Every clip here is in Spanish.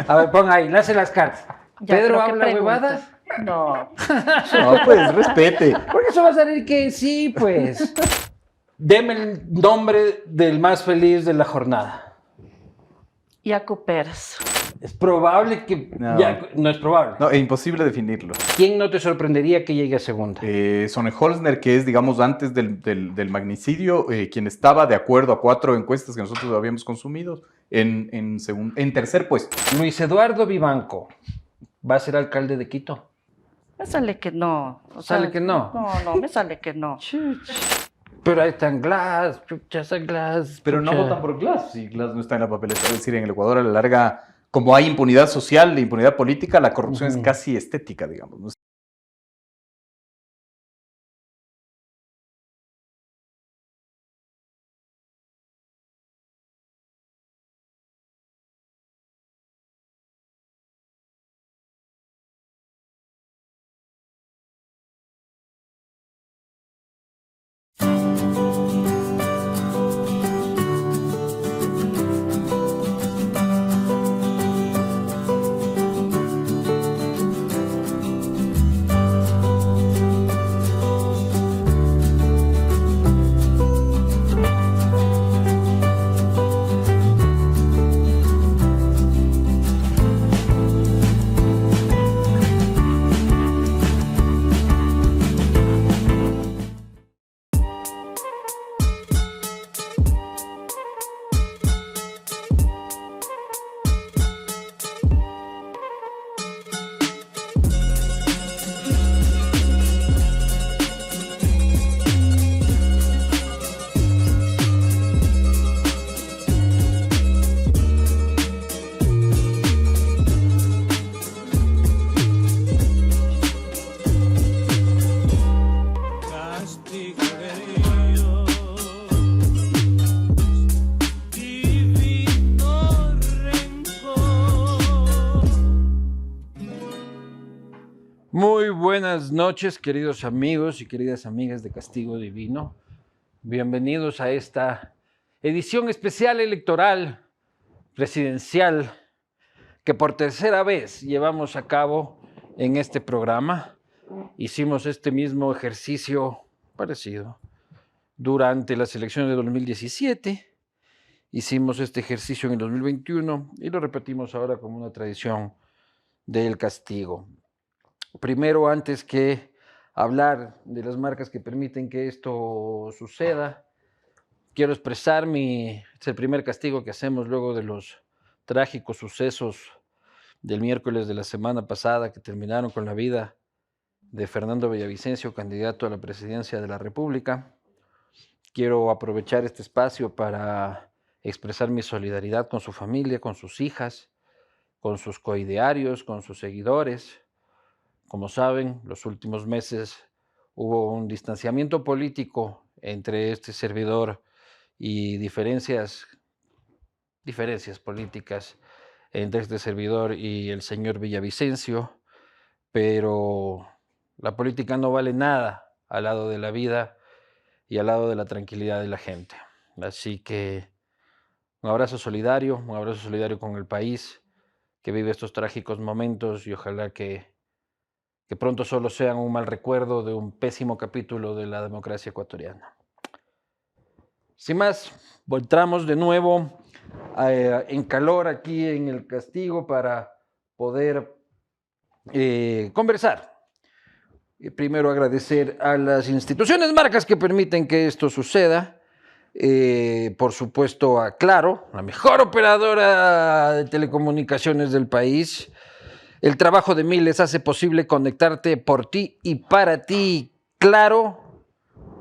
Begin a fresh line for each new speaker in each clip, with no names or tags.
A ver, pon ahí, lance las cartas.
Ya,
¿Pedro
pero ¿qué
habla
pregunto?
huevadas?
No.
No, pues, respete.
Porque eso va a salir que sí, pues. Deme el nombre del más feliz de la jornada.
Yacu Pérez.
Es probable que...
No.
No es probable.
No, es imposible definirlo.
¿Quién no te sorprendería que llegue a segunda?
Sonnenholzner, que es, digamos, antes del magnicidio, quien estaba de acuerdo a 4 encuestas que nosotros habíamos consumido, en tercer puesto.
Luis Eduardo Vivanco. ¿Va a ser alcalde de Quito?
Me sale que no.
¿Sale que no?
No, me sale que no.
Pero ahí están Glass, chuchas a Glass.
Pero no
chucha.
votan por Glass. Si Glass no está en la papeleta, es decir, en el Ecuador a la larga, como hay impunidad social e impunidad política, la corrupción es casi estética, digamos, ¿no?
Muy buenas noches, queridos amigos y queridas amigas de Castigo Divino. Bienvenidos a esta edición especial electoral presidencial que por tercera vez llevamos a cabo en este programa. Hicimos este mismo ejercicio parecido durante las elecciones de 2017. Hicimos este ejercicio en el 2021 y lo repetimos ahora como una tradición del castigo. Primero, antes que hablar de las marcas que permiten que esto suceda, quiero expresar es el primer castigo que hacemos luego de los trágicos sucesos del miércoles de la semana pasada que terminaron con la vida de Fernando Villavicencio, candidato a la presidencia de la República. Quiero aprovechar este espacio para expresar mi solidaridad con su familia, con sus hijas, con sus coidearios, con sus seguidores. Como saben, los últimos meses hubo un distanciamiento político entre este servidor y diferencias políticas entre este servidor y el señor Villavicencio, pero la política no vale nada al lado de la vida y al lado de la tranquilidad de la gente. Así que un abrazo solidario con el país que vive estos trágicos momentos y ojalá que pronto solo sean un mal recuerdo de un pésimo capítulo de la democracia ecuatoriana. Sin más, voltamos de nuevo en calor aquí en el castigo para poder conversar. Primero agradecer a las instituciones marcas que permiten que esto suceda. Por supuesto a Claro, la mejor operadora de telecomunicaciones del país. El trabajo de miles hace posible conectarte por ti y para ti. Claro,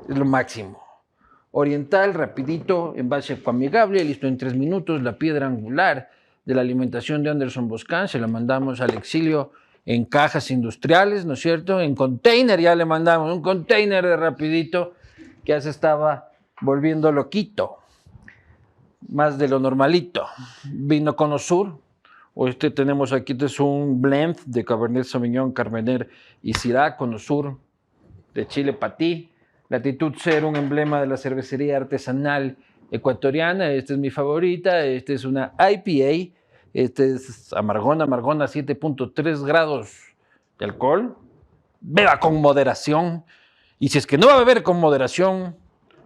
es lo máximo. Oriental, rapidito, envase ecoamigable, listo en 3 minutos. La piedra angular de la alimentación de Anderson Boscan, se la mandamos al exilio en cajas industriales, ¿no es cierto? En container ya le mandamos, un container de rapidito que ya se estaba volviendo loquito. Más de lo normalito. Vino con Osur. Hoy tenemos aquí, este es un blend de Cabernet Sauvignon, Carmener y Syrah con Osur de Chile para ti. Latitud 0, un emblema de la cervecería artesanal ecuatoriana. Esta es mi favorita. Esta es una IPA Este es amargona, 7.3 grados de alcohol. Beba con moderación. Y si es que no va a beber con moderación,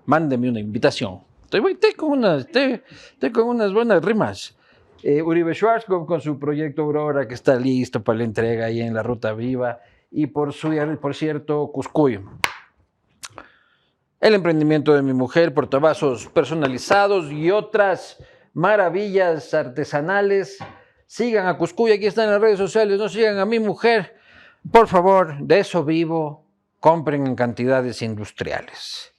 mándeme una invitación. Estoy con unas buenas rimas. Uribe Schwarzkopf con su proyecto Aurora, que está listo para la entrega ahí en la Ruta Viva. Y por cierto, Cuscuy. El emprendimiento de mi mujer, portavasos personalizados y otras maravillas artesanales. Sigan a Cuscuy, aquí están en las redes sociales. No sigan a mi mujer. Por favor, de eso vivo. Compren en cantidades industriales.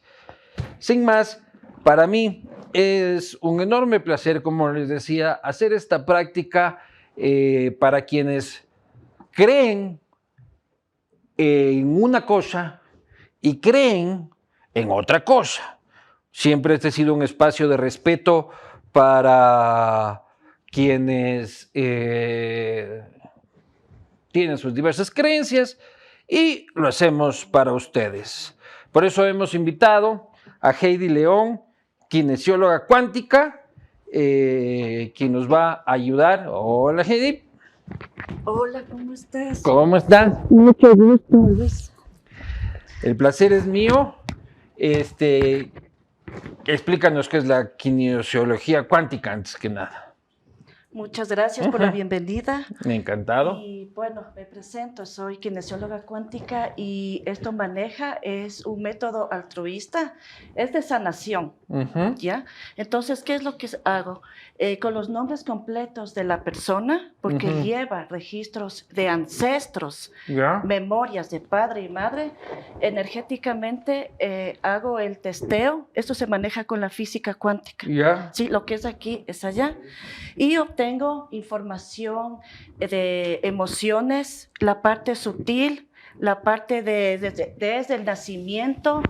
Sin más, para mí es un enorme placer, como les decía, hacer esta práctica para quienes creen en una cosa y creen en otra cosa. Siempre este ha sido un espacio de respeto para quienes tienen sus diversas creencias y lo hacemos para ustedes. Por eso hemos invitado a Heidi León, kinesióloga cuántica, quien nos va a ayudar. Hola, Heidi.
Hola, ¿cómo estás?
¿Cómo están?
Mucho gusto, Luis.
El placer es mío. Explícanos qué es la kinesiología cuántica antes que nada.
Muchas gracias por la bienvenida.
Encantado.
Y bueno, me presento, soy kinesióloga cuántica y esto es un método altruista, es de sanación, ¿ya? Entonces, ¿qué es lo que hago? Con los nombres completos de la persona, porque lleva registros de ancestros, memorias de padre y madre, energéticamente hago el testeo, esto se maneja con la física cuántica, ¿sí? Lo que es aquí es allá, y obtengo información de emociones, la parte sutil, la parte desde el nacimiento,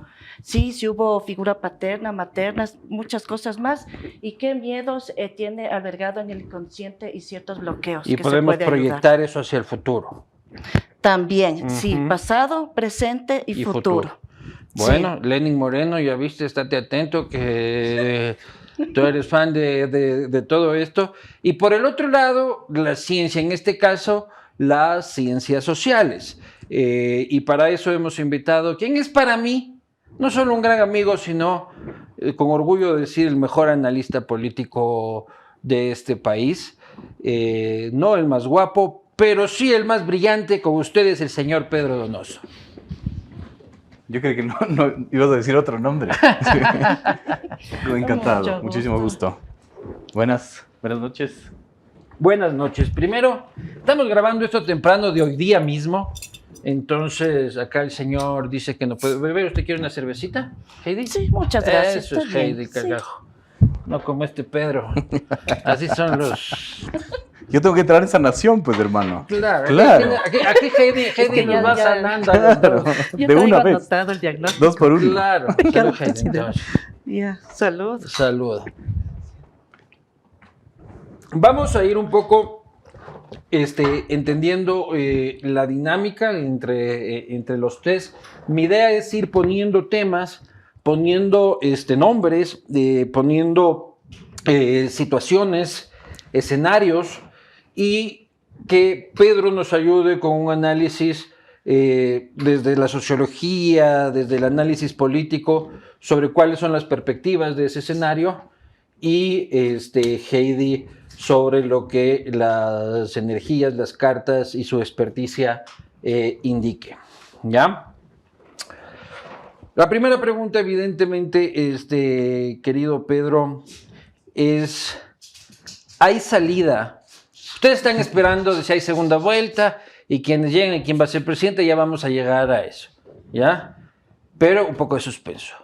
sí, si hubo figura paterna, materna, muchas cosas más, y qué miedos tiene albergado en el inconsciente y ciertos bloqueos.
Y
que
podemos
se puede
proyectar
ayudar.
eso hacia el futuro.
También, sí, pasado, presente y futuro.
Bueno,
Sí.
Lenin Moreno, ya viste, estate atento que tú eres fan de todo esto. Y por el otro lado, la ciencia, en este caso, las ciencias sociales. Y para eso hemos invitado, ¿quién es para mí? No solo un gran amigo, sino, con orgullo de decir, el mejor analista político de este país. No el más guapo, pero sí el más brillante, con ustedes, el señor Pedro Donoso.
Yo creo que no ibas a decir otro nombre. Encantado, muchísimo gusto. Buenas noches.
Buenas noches. Primero, estamos grabando esto temprano de hoy día mismo. Entonces, acá el señor dice que no puede beber. ¿Usted quiere una cervecita, Heidi?
Sí, muchas gracias.
Eso es
Está bien,
Heidi,
sí.
carajo. No como este Pedro. Así son los...
Yo tengo que entrar en sanación, pues, hermano.
Claro. Aquí Heidi nos va sanando a los dos.
Yo
De una
traigo
vez.
anotado el diagnóstico.
2 por 1.
Claro.
Claro
Salud,
que
Heidi,
sí.
entonces.
Ya, salud.
Salud. Vamos a ir un poco entendiendo la dinámica entre los tres. Mi idea es ir poniendo temas, poniendo nombres, poniendo situaciones, escenarios, y que Pedro nos ayude con un análisis desde la sociología, desde el análisis político, sobre cuáles son las perspectivas de ese escenario, y Heidi sobre lo que las energías, las cartas y su experticia indique. ¿Ya? La primera pregunta, evidentemente, querido Pedro, es: ¿hay salida? Ustedes están esperando de si hay segunda vuelta y quienes lleguen y quién va a ser presidente, ya vamos a llegar a eso, ¿ya? Pero un poco de suspenso.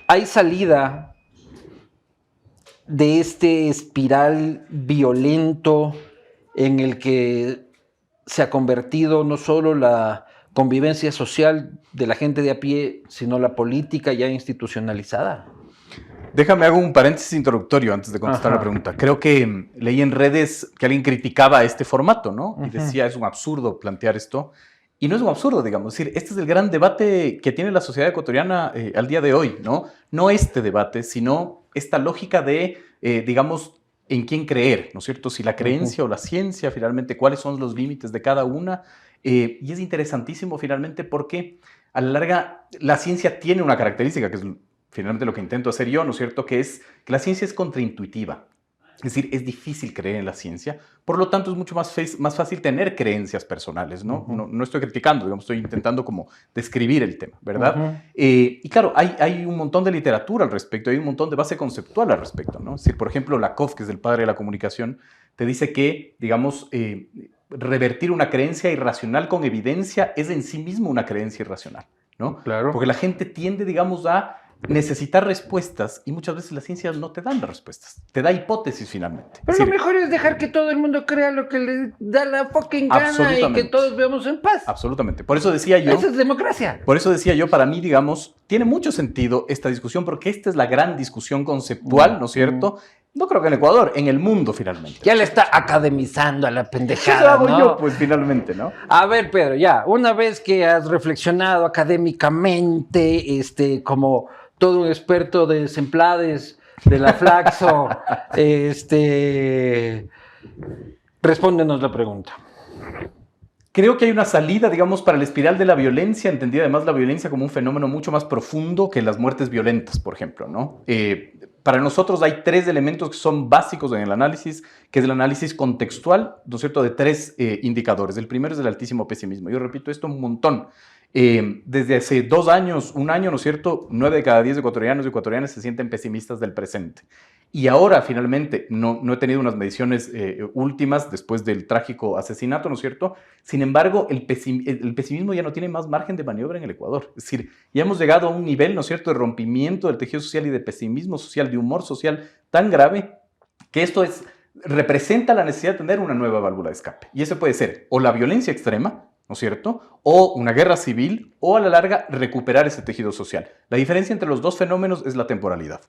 ¿Hay salida de este espiral violento en el que se ha convertido no solo la convivencia social de la gente de a pie, sino la política ya institucionalizada?
Déjame hago un paréntesis introductorio antes de contestar la pregunta. Creo que leí en redes que alguien criticaba este formato, ¿no? Y decía, es un absurdo plantear esto. Y no es un absurdo, digamos. Es decir, este es el gran debate que tiene la sociedad ecuatoriana al día de hoy, ¿no? No este debate, sino esta lógica de digamos, en quién creer, ¿no es cierto? Si la creencia o la ciencia, finalmente, cuáles son los límites de cada una. Y es interesantísimo, finalmente, porque a la larga la ciencia tiene una característica, que es finalmente lo que intento hacer yo, ¿no es cierto? Que es que la ciencia es contraintuitiva. Es decir, es difícil creer en la ciencia, por lo tanto es mucho más fácil tener creencias personales, ¿no? No estoy criticando, digamos, estoy intentando como describir el tema, ¿verdad? Y claro, hay un montón de literatura al respecto, hay un montón de base conceptual al respecto, ¿no? Es decir, por ejemplo, Lakoff, que es el padre de la comunicación, te dice que, digamos, revertir una creencia irracional con evidencia es en sí mismo una creencia irracional, ¿no?
Claro.
Porque la gente tiende, digamos, a necesitar respuestas y muchas veces la ciencia no te da las respuestas, te da hipótesis finalmente.
Pero lo mejor es dejar que todo el mundo crea lo que le da la fucking gana y que todos veamos en paz.
Absolutamente. Por eso decía yo...
Esa es democracia.
Por eso decía yo, para mí, digamos, tiene mucho sentido esta discusión porque esta es la gran discusión conceptual, ¿no es cierto? No creo que en Ecuador, en el mundo finalmente.
Ya le está academizando a la pendejada,
Eso hago
¿no?
yo, pues finalmente, ¿no?
A ver, Pedro, ya, una vez que has reflexionado académicamente, como todo un experto de Semplades, de la Flaxo, respóndenos la pregunta.
Creo que hay una salida, digamos, para la espiral de la violencia, entendida además la violencia como un fenómeno mucho más profundo que las muertes violentas, por ejemplo, ¿no? Para nosotros hay tres elementos que son básicos en el análisis, que es el análisis contextual, ¿no es cierto?, de tres indicadores. El primero es el altísimo pesimismo. Yo repito esto un montón. Desde hace 2 años, 1 año, ¿no es cierto?, 9 de cada 10 ecuatorianos y ecuatorianas se sienten pesimistas del presente. Y ahora, finalmente, no he tenido unas mediciones últimas después del trágico asesinato, ¿no es cierto? Sin embargo, el pesimismo ya no tiene más margen de maniobra en el Ecuador. Es decir, ya hemos llegado a un nivel, ¿no es cierto?, de rompimiento del tejido social y de pesimismo social, de humor social tan grave que esto representa la necesidad de tener una nueva válvula de escape. Y eso puede ser o la violencia extrema, ¿no es cierto?, o una guerra civil, o a la larga recuperar ese tejido social. La diferencia entre los dos fenómenos es la temporalidad.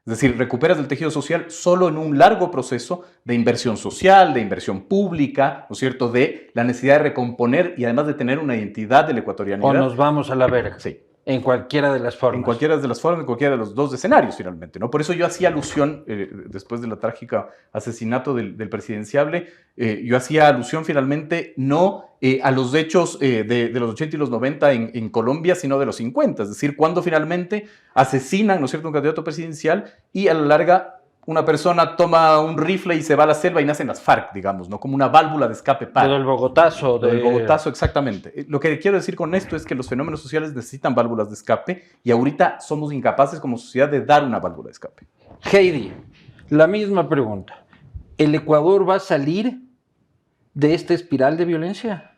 Es decir, recuperas el tejido social solo en un largo proceso de inversión social, de inversión pública, ¿no es cierto?, de la necesidad de recomponer y además de tener una identidad de la ecuatorianidad.
O nos vamos a la verga.
Sí.
En cualquiera de las formas.
En cualquiera de las formas, en cualquiera de los dos escenarios, finalmente, ¿no? Por eso yo hacía alusión, después de la trágica asesinato del presidenciable, yo hacía alusión finalmente no a los hechos de los 80 y los 90 en Colombia, sino de los 50. Es decir, cuando finalmente asesinan, ¿no es cierto?, un candidato presidencial y a la larga una persona toma un rifle y se va a la selva y nacen las FARC, digamos, ¿no? Como una válvula de escape para...
Del Bogotazo.
Del Bogotazo, exactamente. Lo que quiero decir con esto es que los fenómenos sociales necesitan válvulas de escape y ahorita somos incapaces como sociedad de dar una válvula de escape.
Heidi, la misma pregunta. ¿El Ecuador va a salir de esta espiral de violencia?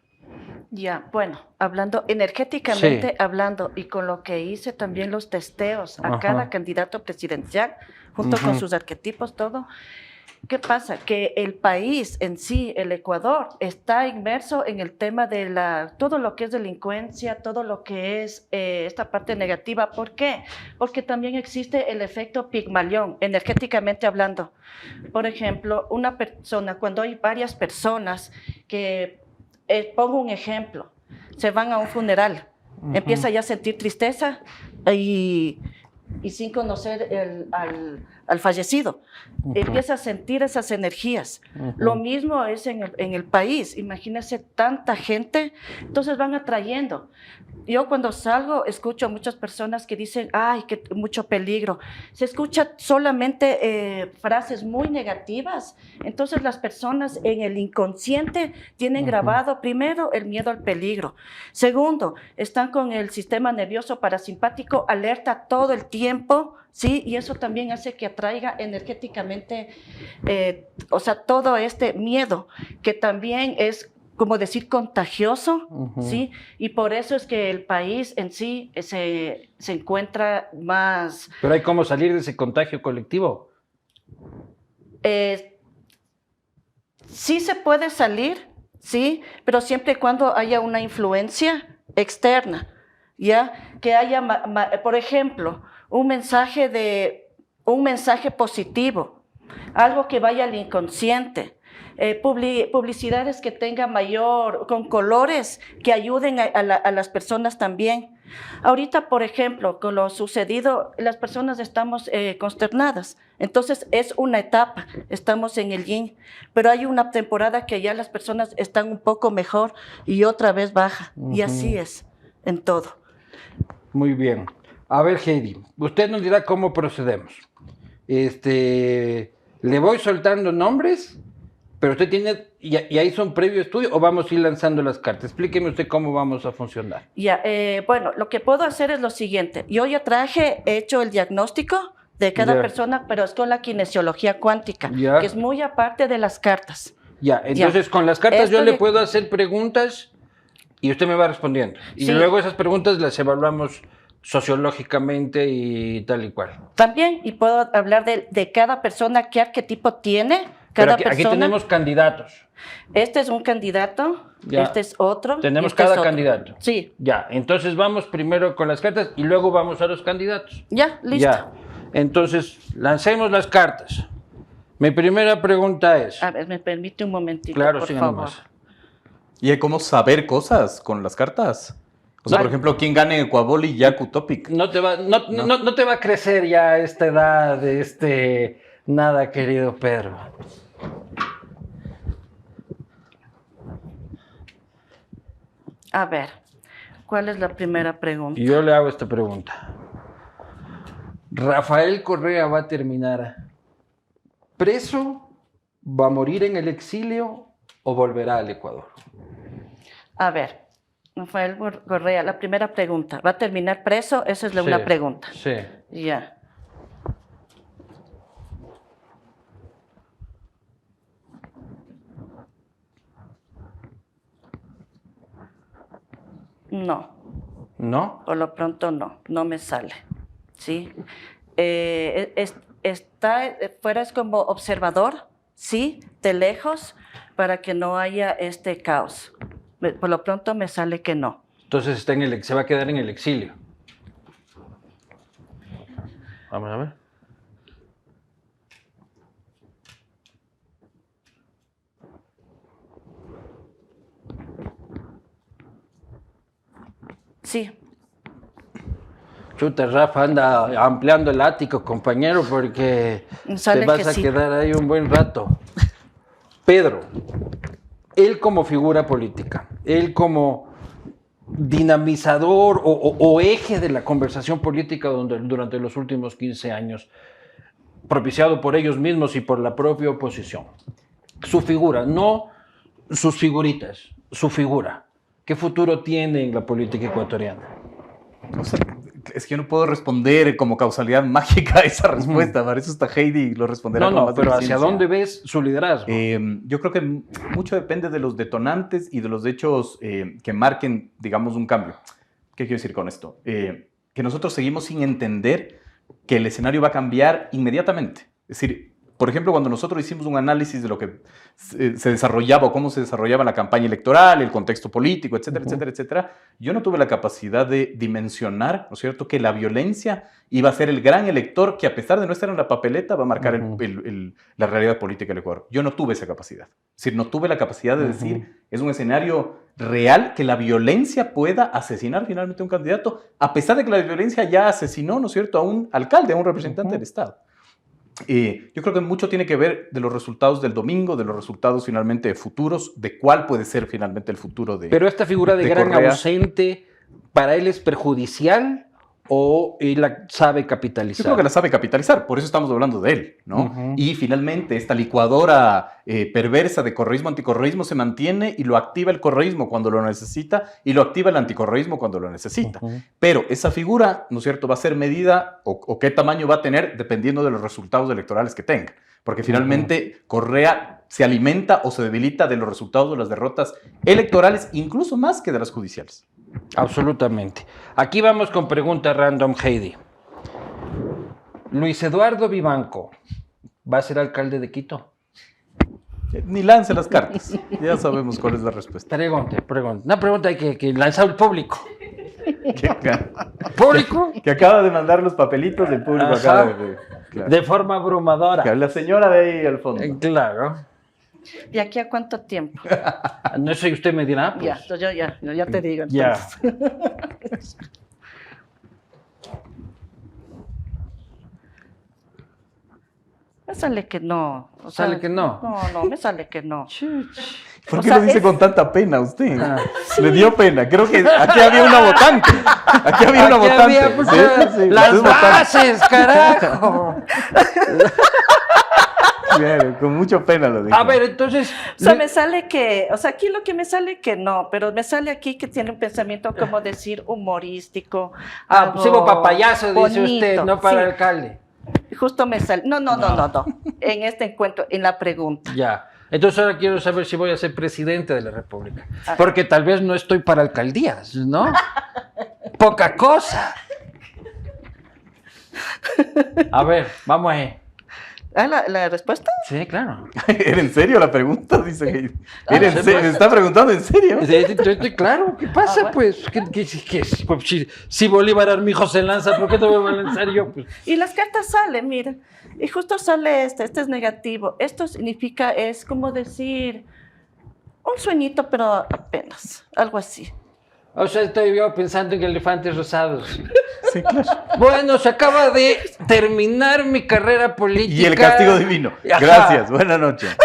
Ya, bueno, hablando energéticamente, hablando, y con lo que hice también los testeos a cada candidato presidencial, junto con sus arquetipos, todo. ¿Qué pasa? Que el país en sí, el Ecuador, está inmerso en el tema de todo lo que es delincuencia, todo lo que es esta parte negativa. ¿Por qué? Porque también existe el efecto Pigmalión, energéticamente hablando. Por ejemplo, una persona, cuando hay varias personas que, pongo un ejemplo, se van a un funeral, empieza ya a sentir tristeza y sin conocer al fallecido, empieza a sentir esas energías. Lo mismo es en el país, imagínense tanta gente, entonces van atrayendo. Yo cuando salgo escucho a muchas personas que dicen, ay, que mucho peligro. Se escucha solamente frases muy negativas, entonces las personas en el inconsciente tienen grabado primero el miedo al peligro. Segundo, están con el sistema nervioso parasimpático alerta todo el tiempo, ¿sí? Y eso también hace que atraiga energéticamente, todo este miedo, que también es, como decir, contagioso, ¿sí? Y por eso es que el país en sí se encuentra más...
Pero hay cómo salir de ese contagio colectivo.
Sí se puede salir, ¿sí? Pero siempre y cuando haya una influencia externa, ¿ya? Que haya, por ejemplo, un mensaje positivo, algo que vaya al inconsciente, publicidades que tengan con colores, que ayuden a las personas también. Ahorita, por ejemplo, con lo sucedido, las personas estamos consternadas. Entonces, es una etapa, estamos en el yin, pero hay una temporada que ya las personas están un poco mejor y otra vez baja. Y así es en todo.
Muy bien. A ver, Heidi, usted nos dirá cómo procedemos. Le voy soltando nombres, pero usted tiene, y ahí son previo estudio, o vamos a ir lanzando las cartas. Explíqueme usted cómo vamos a funcionar.
Ya, bueno, lo que puedo hacer es lo siguiente. Yo ya he hecho el diagnóstico de cada persona, pero es con la kinesiología cuántica, que es muy aparte de las cartas.
Ya, entonces con las cartas yo le puedo hacer preguntas y usted me va respondiendo. Y luego esas preguntas las evaluamos sociológicamente y tal y cual.
También, y puedo hablar de cada persona, qué arquetipo tiene cada persona.
Aquí tenemos candidatos.
Este es un candidato, este es otro.
Tenemos cada candidato.
Sí.
Ya, entonces vamos primero con las cartas y luego vamos a los candidatos.
Ya, listo.
Ya, entonces lancemos las cartas. Mi primera pregunta es...
A ver, me permite un momentito,
claro,
por
sí,
favor.
nomás.
¿Y hay cómo saber cosas con las cartas? O sea, por ejemplo, ¿quién gane Ecuabol y Yaku Topic?
No te va a crecer ya a esta edad, nada, querido Pedro.
A ver, ¿cuál es la primera pregunta?
Yo le hago esta pregunta. ¿Rafael Correa va a terminar preso, va a morir en el exilio o volverá al Ecuador?
A ver, Rafael Correa, la primera pregunta. ¿Va a terminar preso? Esa es una pregunta.
Sí.
Ya. No.
¿No?
Por lo pronto no me sale. ¿Sí? Está fuera es como observador, sí, de lejos, para que no haya este caos. Por lo pronto me sale que no.
Entonces se va a quedar en el exilio. Vamos a ver.
Sí.
Chuta, Rafa anda ampliando el ático, compañero, porque te vas a quedar ahí un buen rato. Pedro, él como figura política, él como dinamizador o eje de la conversación política durante los últimos 15 años, propiciado por ellos mismos y por la propia oposición. Su figura, no sus figuritas, su figura. ¿Qué futuro tiene en la política ecuatoriana?
No sé, es que yo no puedo responder como causalidad mágica a esa respuesta. Para eso está Heidi y lo responderá con más
pero
eficiencia.
¿hacia dónde ves su liderazgo?
Yo creo que mucho depende de los detonantes y de los hechos que marquen, digamos, un cambio. ¿Qué quiero decir con esto? Que nosotros seguimos sin entender que el escenario va a cambiar inmediatamente. Es decir, por ejemplo, cuando nosotros hicimos un análisis de lo que se desarrollaba o cómo se desarrollaba la campaña electoral, el contexto político, etcétera, etcétera, etcétera, yo no tuve la capacidad de dimensionar, ¿no es cierto?, que la violencia iba a ser el gran elector que, a pesar de no estar en la papeleta, va a marcar la realidad política del Ecuador. Yo no tuve esa capacidad. Es decir, no tuve la capacidad de decir, es un escenario real que la violencia pueda asesinar finalmente a un candidato, a pesar de que la violencia ya asesinó, ¿no es cierto?, a un alcalde, a un representante del Estado. Yo creo que mucho tiene que ver de los resultados del domingo, de los resultados finalmente futuros, de cuál puede ser finalmente el futuro de
Pero esta figura de gran
Correa.
ausente, ¿para él es perjudicial o él la sabe capitalizar?
Yo creo que la sabe capitalizar, por eso estamos hablando de él, ¿no? Y finalmente esta licuadora perversa de correísmo, anticorreísmo se mantiene y lo activa el correísmo cuando lo necesita y lo activa el anticorreísmo cuando lo necesita. Pero esa figura, ¿no es cierto?, va a ser medida o qué tamaño va a tener dependiendo de los resultados electorales que tenga. Porque finalmente Correa se alimenta o se debilita de los resultados de las derrotas electorales, incluso más que de las judiciales.
Absolutamente. Aquí vamos con pregunta random, Heidi. Luis Eduardo Vivanco, ¿va a ser alcalde de Quito?
Ni lance las cartas. Ya sabemos cuál es la respuesta.
Pregunte. Una pregunta hay que lanzar al público. ¿Público?
Que acaba de mandar los papelitos del público. Acaba
claro. De forma abrumadora.
La señora de ahí al fondo.
Claro.
¿Y aquí a cuánto tiempo?
No sé, usted me dirá. Pues.
Ya, entonces yo ya te digo.
Ya.
Me sale que no.
¿Sale que no?
No, me sale que no.
¿Por
O
qué
sea,
lo dice
es-
con tanta pena usted?
Sí.
Le dio pena. Creo que aquí había una votante. Aquí había una
Aquí
votante.
había, pues,
Sí, sí,
las
usted es votante.
bases, carajo.
Claro, con mucha pena lo dijo.
A ver, entonces...
O sea, me sale que, o sea, aquí lo que me sale que no, pero me sale aquí que tiene un pensamiento como decir humorístico.
Ah, pues
algo
para payaso, dice
bonito,
usted, no para
sí.
alcalde.
Justo me sale. No. En este encuentro, en la pregunta.
Ya. Entonces ahora quiero saber si voy a ser presidente de la República.
Ah.
Porque tal vez no estoy para alcaldías, ¿no? Poca cosa. A ver, vamos ahí.
¿Ah, la respuesta?
Sí, claro.
¿Era en serio la pregunta? Dice que...
Ah,
¿Era en
no sé,
serio?
pues.
¿Me está preguntando en serio?
Estoy claro. ¿Qué pasa,
bueno.
pues? Si Bolívar Armijo se lanza, ¿por qué no me voy a lanzar yo? Pues,
Y las cartas salen, mira. Y justo sale este es negativo. Esto significa, es como decir, un sueñito, pero apenas, algo así.
o sea, estoy yo pensando en elefantes rosados.
Sí, claro.
Bueno, se acaba de terminar mi carrera política.
Y el castigo divino.
Ajá.
Gracias. Buenas noches.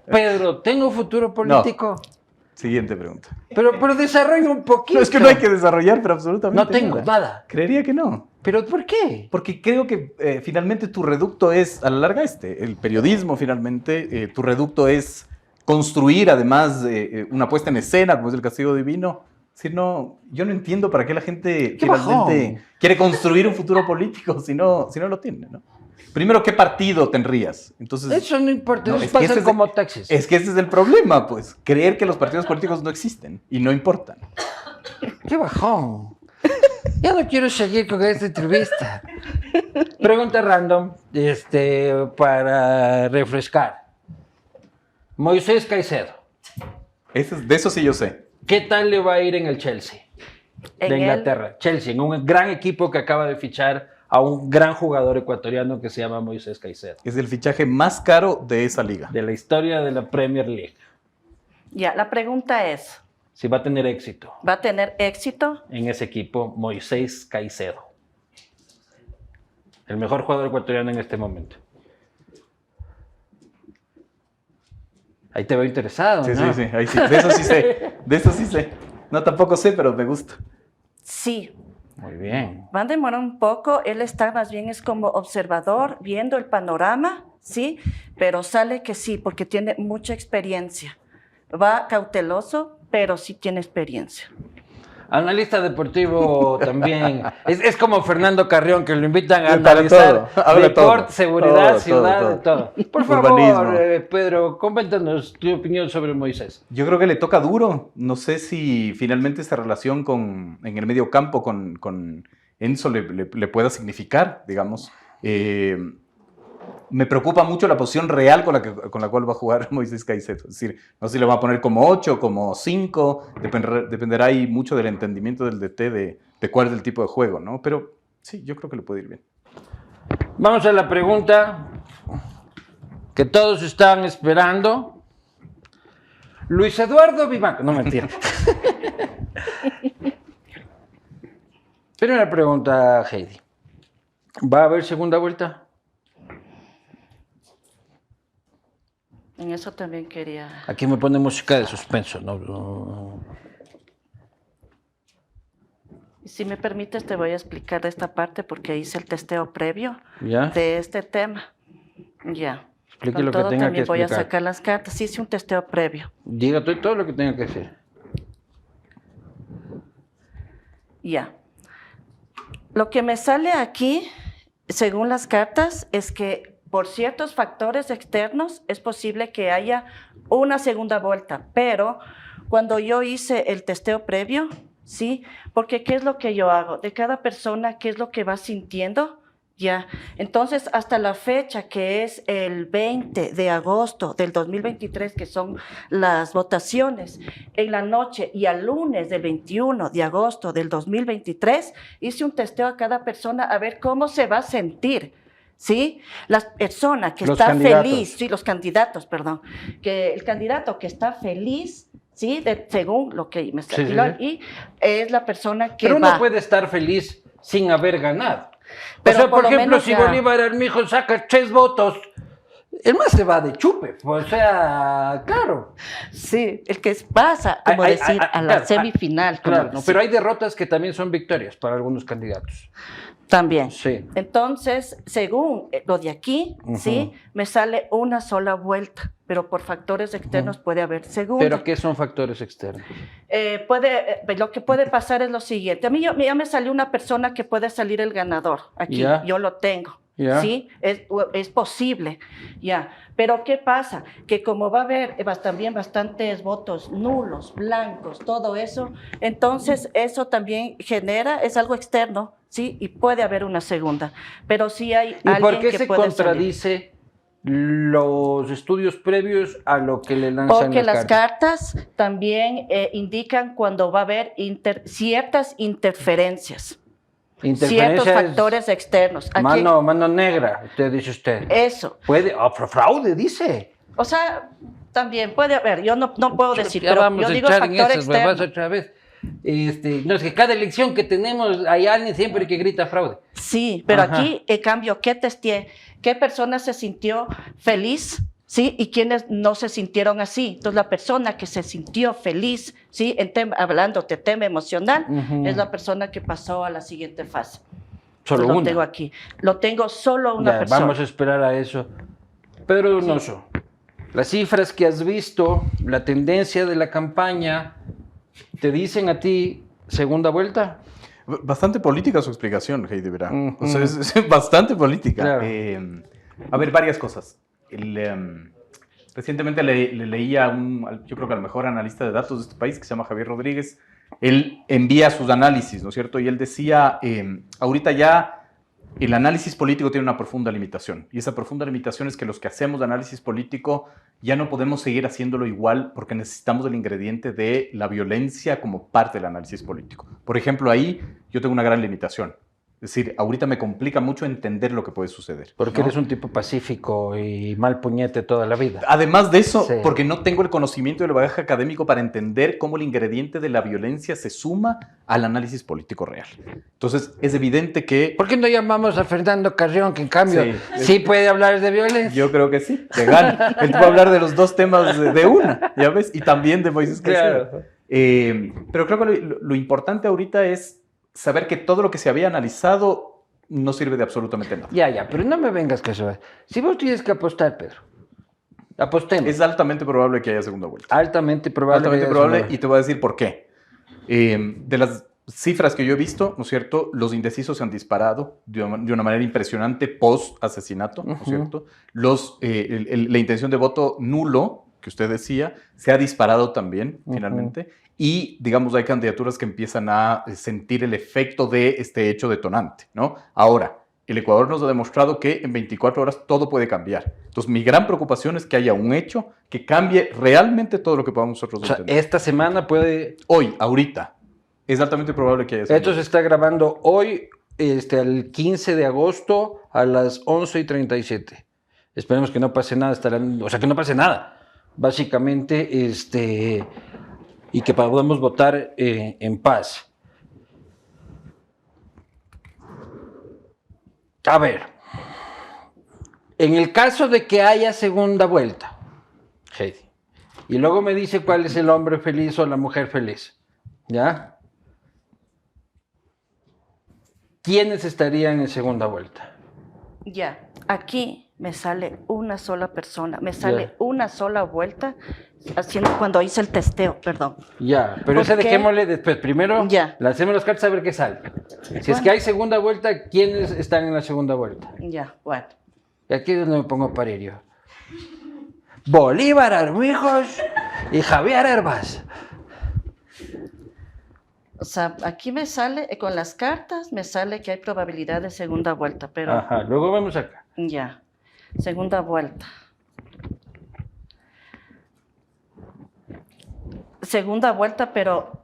Pedro, ¿tengo futuro político?
Siguiente pregunta.
Pero desarrollo un poquito.
No, es que no hay que desarrollar, pero absolutamente
No tengo nada.
Creería que no.
¿Pero por qué?
Porque creo que finalmente tu reducto es, a la larga el periodismo finalmente, tu reducto es construir además una puesta en escena, como es el castigo divino. Si no, yo no entiendo para qué la gente
¡Qué
finalmente
bajón!
quiere construir un futuro político si no lo tiene, ¿no? Primero, ¿qué partido tendrías? Entonces,
Eso no importa,
No,
eso
es que
pasa
ese es-
como taxis.
es que ese es el problema, pues. Creer que los partidos políticos no existen y no importan.
¡Qué bajón! Ya no quiero seguir con esta entrevista. Pregunta random, para refrescar. Moisés Caicedo,
De eso sí yo sé.
¿qué tal le va a ir en el Chelsea de
En
Inglaterra? Chelsea, en un gran equipo que acaba de fichar a un gran jugador ecuatoriano que se llama Moisés Caicedo,
Es el fichaje más caro de esa liga.
de la historia de la Premier League.
Ya, la pregunta es,
Si va a tener éxito
¿va a tener éxito?
en ese equipo Moisés Caicedo, el mejor jugador ecuatoriano en este momento. Ahí te veo interesado,
Sí,
¿no?
sí, sí, ahí sí. De eso sí sé. De eso sí sé. No, tampoco sé, pero me gusta.
Sí.
Muy bien.
Va a demorar un poco, él está más bien es como observador, viendo el panorama, ¿sí? Pero sale que sí, porque tiene mucha experiencia. Va cauteloso, pero sí tiene experiencia.
Analista deportivo también. Es como Fernando Carrión, que lo invitan a
Para
analizar
todo, habla
deporte,
todo.
seguridad,
Todo,
ciudad,
todo,
de todo. Por
Urbanismo.
favor, Pedro, coméntanos tu opinión sobre Moisés.
Yo creo que le toca duro. No sé si finalmente esta relación en el medio campo con Enzo le pueda significar, digamos. Me preocupa mucho la posición real con la cual va a jugar Moisés Caicedo. Es decir, no sé si lo va a poner como 8, como 5. Dependerá ahí mucho del entendimiento del DT de cuál es el tipo de juego, ¿no? Pero sí, yo creo que le puede ir bien.
Vamos a la pregunta que todos están esperando. Luis Eduardo Vivanco. No, mentira. Primera pregunta, Heidi. ¿Va a haber segunda vuelta?
En eso también quería...
Aquí me pone música de suspenso, ¿no?
Si me permites, te voy a explicar esta parte porque hice el testeo previo
¿Ya?
de este tema. Ya.
Explique
Con
lo que
todo
tenga
también
que
voy a
explicar.
sacar las cartas. Hice un testeo previo.
Diga todo lo que tenga que decir.
Ya. Lo que me sale aquí, según las cartas, es que por ciertos factores externos es posible que haya una segunda vuelta, pero cuando yo hice el testeo previo, ¿sí? Porque ¿qué es lo que yo hago? De cada persona, ¿qué es lo que va sintiendo? Ya. Entonces, hasta la fecha, que es el 20 de agosto del 2023, que son las votaciones, en la noche y al lunes del 21 de agosto del 2023, hice un testeo a cada persona a ver cómo se va a sentir. ¿Sí? La persona que
Los
está
candidatos.
feliz, sí, los candidatos, perdón, que el candidato que está feliz, ¿sí? Según lo que me
Sí, sí,
salió,
sí.
y es la persona que
Pero uno
va.
puede estar feliz sin haber ganado.
Pero
o sea, por
por lo
ejemplo,
menos
si
ya-
Bolívar Armijo saca 3 votos, El más se va de chupe, o sea, claro.
Sí, el que pasa, como decir, a la
claro,
semifinal.
Claro,
como
no, pero hay derrotas que también son victorias para algunos candidatos.
También.
Sí.
Entonces, según lo de aquí, sí, me sale una sola vuelta, pero por factores externos puede haber segunda.
¿Pero qué son factores externos?
Lo que puede pasar es lo siguiente. A mí ya me salió una persona que puede salir el ganador. Aquí,
Ya.
yo lo tengo.
Ya.
Sí, es posible. Ya. Pero ¿qué pasa? Que como va a haber también bastantes votos nulos, blancos, todo eso, entonces eso también es algo externo, ¿sí? Y puede haber una segunda. Pero sí hay
¿Y
alguien
por qué
que
se
puede
contradice los estudios previos a lo que le lanzan
porque las
cartas?
cartas también indican cuando va a haber ciertas interferencias. Ciertos factores externos. Aquí,
mano negra, dice usted.
Eso.
Puede, fraude, dice.
O sea, también puede haber, yo no puedo decir, pero
vamos
yo
a
digo
echar
factor
en esas
externo.
huevadas otra vez. No, es que cada elección que tenemos hay alguien siempre que grita fraude.
Sí, pero
Ajá.
aquí, en cambio, ¿qué persona se sintió feliz? ¿Sí? Y quienes no se sintieron así. Entonces, la persona que se sintió feliz, ¿sí? Hablando de tema emocional, es la persona que pasó a la siguiente fase.
Solo
Entonces,
una.
lo tengo aquí. Lo tengo solo una
Ya,
persona.
vamos a esperar a eso. Pedro Donoso, las cifras que has visto, la tendencia de la campaña, ¿te dicen a ti segunda vuelta?
Bastante política su explicación, Heidi Verá. O sea, es bastante política.
Claro.
A ver, varias cosas. Recientemente le leía yo creo que al mejor analista de datos de este país, que se llama Javier Rodríguez. Él envía sus análisis, ¿no es cierto? Y él decía, ahorita ya el análisis político tiene una profunda limitación. Y esa profunda limitación es que los que hacemos análisis político ya no podemos seguir haciéndolo igual porque necesitamos el ingrediente de la violencia como parte del análisis político. Por ejemplo, ahí yo tengo una gran limitación. Es decir, ahorita me complica mucho entender lo que puede suceder.
Porque
¿no?
eres un tipo pacífico y mal puñete toda la vida.
Además de eso,
Sí.
porque no tengo el conocimiento del bagaje académico para entender cómo el ingrediente de la violencia se suma al análisis político real. Entonces, es evidente que...
¿Por qué no llamamos a Fernando Carrión, que en cambio sí puede hablar de violencia?
Yo creo que sí, que gana. Él puede hablar de los dos temas de una, ¿ya ves? Y también de Moisés Caicedo.
Claro.
Pero creo que lo importante ahorita es saber que todo lo que se había analizado no sirve de absolutamente nada.
Ya, pero no me vengas que eso. Si vos tienes que apostar, Pedro, apostemos.
Es altamente probable que haya segunda vuelta.
Altamente probable.
Altamente
que haya
probable,
segunda.
y te voy a decir por qué. De las cifras que yo he visto, ¿no es cierto? Los indecisos se han disparado de una manera impresionante post-asesinato, ¿no es cierto? La intención de voto nulo, que usted decía, se ha disparado también, finalmente. Y, digamos, hay candidaturas que empiezan a sentir el efecto de este hecho detonante, ¿no? Ahora, el Ecuador nos ha demostrado que en 24 horas todo puede cambiar. Entonces, mi gran preocupación es que haya un hecho que cambie realmente todo lo que podamos nosotros entender.
Esta semana puede...
Hoy, ahorita, es altamente probable que haya segunda
Esto se está grabando hoy, el 15 de agosto a las 11:37. Esperemos que no pase nada, que no pase nada. Básicamente, y que podamos votar en paz. A ver, en el caso de que haya segunda vuelta, Heidi, y luego me dice cuál es el hombre feliz o la mujer feliz, ¿ya? ¿Quiénes estarían en segunda vuelta?
Ya, aquí me sale una sola persona, me sale una sola vuelta cuando hice el testeo, perdón.
Ya, pero esa dejémosle después. Primero, lancemos las cartas a ver qué sale. Si es que hay segunda vuelta, ¿quiénes están en la segunda vuelta?
Ya, bueno.
Y aquí es donde me pongo a parir yo. Bolívar Armijos y Javier Herbas.
O sea, aquí me sale, con las cartas, me sale que hay probabilidad de segunda vuelta, pero...
Ajá, luego vamos acá.
Ya, segunda vuelta. Segunda vuelta, pero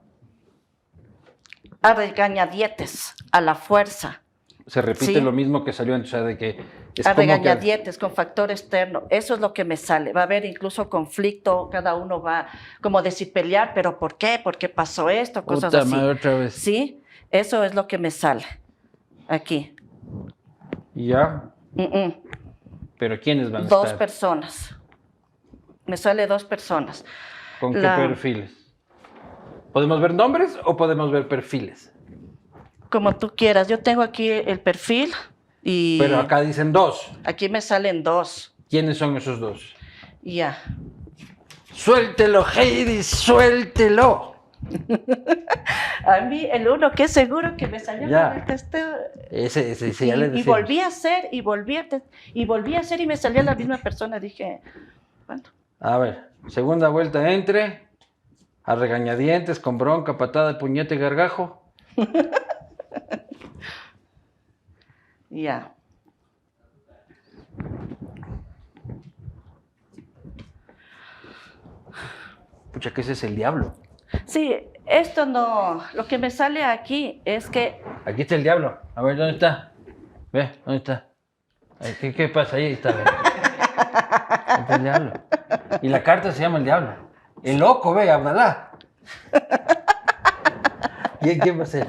a regañadietes, a la fuerza.
Se repite lo mismo que salió antes, o sea, de que...
A regañadietes, con factor externo. Eso es lo que me sale. Va a haber incluso conflicto, cada uno va como decir pelear, pero ¿por qué? ¿Por qué pasó esto? Cosas así.
Otra vez.
Sí, eso es lo que me sale aquí.
¿Ya? ¿Pero quiénes van a
Dos
estar?
personas. Me sale 2 personas.
¿Con qué perfiles? ¿Podemos ver nombres o podemos ver perfiles?
Como tú quieras. Yo tengo aquí el perfil y...
Pero acá dicen 2.
Aquí me salen 2.
¿Quiénes son esos 2?
Ya.
Suéltelo, Heidi, suéltelo.
A mí el uno que es seguro que me salió
Ya.
con el testeo.
Ese ya le
Y
decimos.
volví a hacer, y volví a hacer y me salía la misma persona. Dije, bueno,
A ver, segunda vuelta entre, a regañadientes, con bronca, patada, puñete, gargajo.
ya.
Pucha, que ese es el diablo.
Sí, esto no, lo que me sale aquí es que,
Aquí está el diablo. A ver, ¿dónde está? Ve, ¿dónde está? ¿Qué pasa? Ahí está. Ve. Ahí está el diablo. Y la carta se llama el diablo. El loco, ve, háblala. ¿Quién va a ser?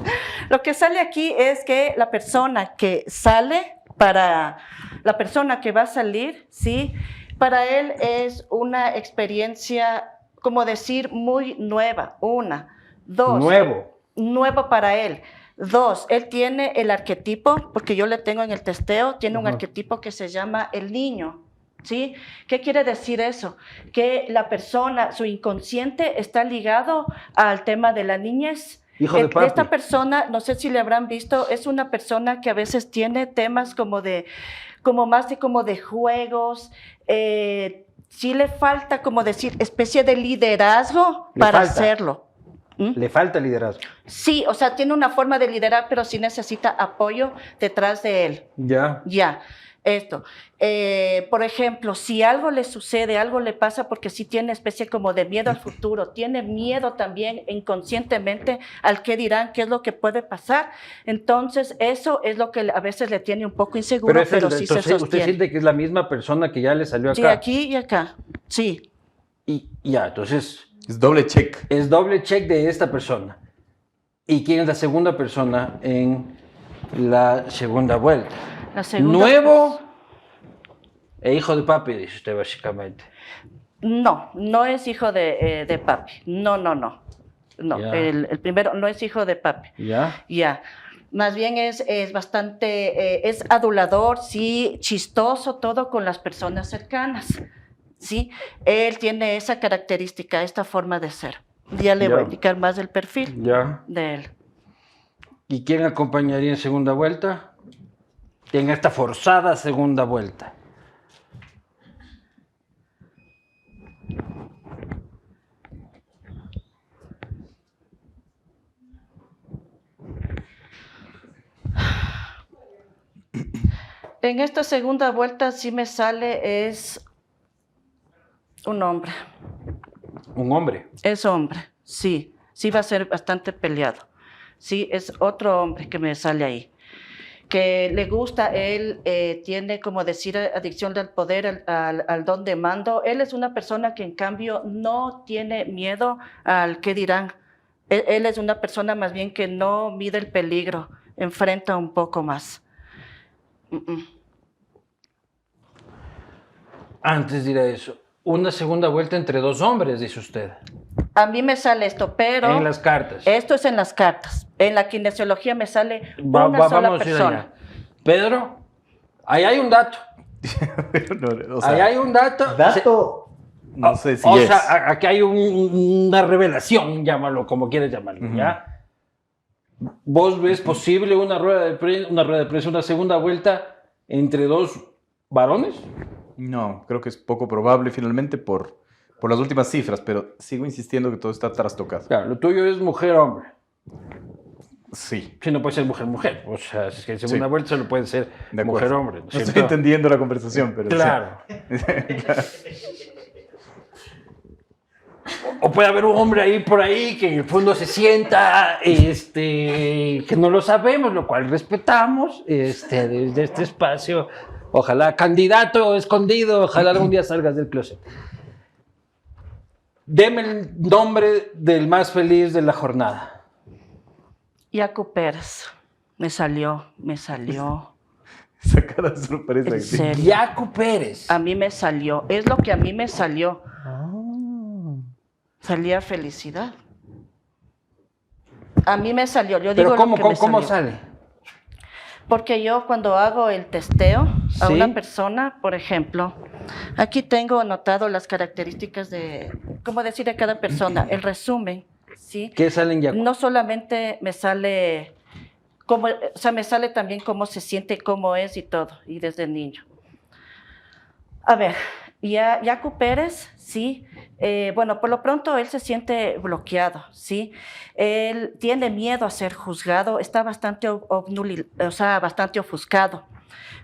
lo que sale aquí es que la persona que sale, para la persona que va a salir, ¿sí? Para él es una experiencia, como decir, muy nueva, 1. 2. Nuevo para él. 2, él tiene el arquetipo, porque yo le tengo en el testeo, tiene un arquetipo que se llama el niño, ¿sí? ¿Qué quiere decir eso? Que la persona, su inconsciente está ligado al tema de la niñez.
Hijo de papi.
Esta persona, no sé si le habrán visto, es una persona que a veces tiene temas como más de juegos, sí le falta, como decir, especie de liderazgo para hacerlo.
Le falta liderazgo.
Sí, o sea, tiene una forma de liderar, pero sí necesita apoyo detrás de él.
Ya.
Ya, esto. Por ejemplo, si algo le sucede, algo le pasa, porque sí tiene especie como de miedo al futuro, tiene miedo también inconscientemente al qué dirán, qué es lo que puede pasar. Entonces, eso es lo que a veces le tiene un poco inseguro, pero sí se sostiene.
¿Usted siente que es la misma persona que ya le salió acá?
Sí, aquí y acá, sí.
Y ya, entonces...
Es doble check.
Es doble check de esta persona. ¿Y quién es la segunda persona en la segunda vuelta?
La segunda,
Nuevo e hijo de papi, dice usted básicamente.
No, no es hijo de papi. No. No,
Ya.
el primero no es hijo de papi.
¿Ya?
Ya. Más bien es bastante, es adulador, sí, chistoso, todo con las personas cercanas. ¿Sí? Él tiene esa característica, esta forma de ser. Ya le voy a indicar más del perfil
Ya.
de él.
¿Y quién acompañaría en segunda vuelta? En esta forzada segunda vuelta.
En esta segunda vuelta sí me sale, es un hombre.
Un hombre.
Es hombre, sí. Sí va a ser bastante peleado. Sí, es otro hombre que me sale ahí. Que le gusta, él tiene, como decir, adicción al poder, al don de mando. Él es una persona que en cambio no tiene miedo al qué dirán. Él es una persona más bien que no mide el peligro, enfrenta un poco más.
Antes dirá eso. Una segunda vuelta entre 2 hombres, dice usted.
A mí me sale esto, pero...
En las cartas.
Esto es en las cartas. En la kinesiología me sale una sola
vamos a ir
persona.
allá. Pedro, ahí hay un dato.
No, o sea,
Ahí hay un dato.
dato. No sé si
o
es.
sea, aquí hay una revelación, llámalo como quieres llamarlo, ¿ya? ¿Vos ves posible una rueda de prensa, una segunda vuelta entre 2 varones?
No, creo que es poco probable finalmente por las últimas cifras, pero sigo insistiendo que todo está trastocado.
Claro, lo tuyo es mujer-hombre.
Sí.
Si no puede ser mujer-mujer. O sea, si es que en segunda
Sí.
vuelta solo puede ser
De acuerdo.
mujer-hombre.
No estoy entendiendo la conversación, pero
Claro.
sí. Claro.
O puede haber un hombre ahí por ahí que en el fondo se sienta, que no lo sabemos, lo cual respetamos, desde este espacio. Ojalá, candidato escondido, ojalá algún día salgas del closet. Deme el nombre del más feliz de la jornada.
Yacu Pérez. Me salió.
Esa cara de sorpresa.
¿En serio?
Yacu Pérez.
A mí me salió, es lo que a mí me salió. Salía felicidad. A mí me salió, yo digo
Pero ¿cómo,
lo que me
cómo
salió.
sale?
Porque yo cuando hago el testeo a
¿Sí?
una persona, por ejemplo, aquí tengo anotado las características de, ¿cómo decir de cada persona? El resumen, ¿sí?
¿Qué sale en Yacu?
No solamente me sale, cómo, o sea, me sale también cómo se siente, cómo es y todo, y desde niño. A ver, Yacu Pérez, sí, bueno, por lo pronto él se siente bloqueado, sí, él tiene miedo a ser juzgado, está bastante, bastante ofuscado.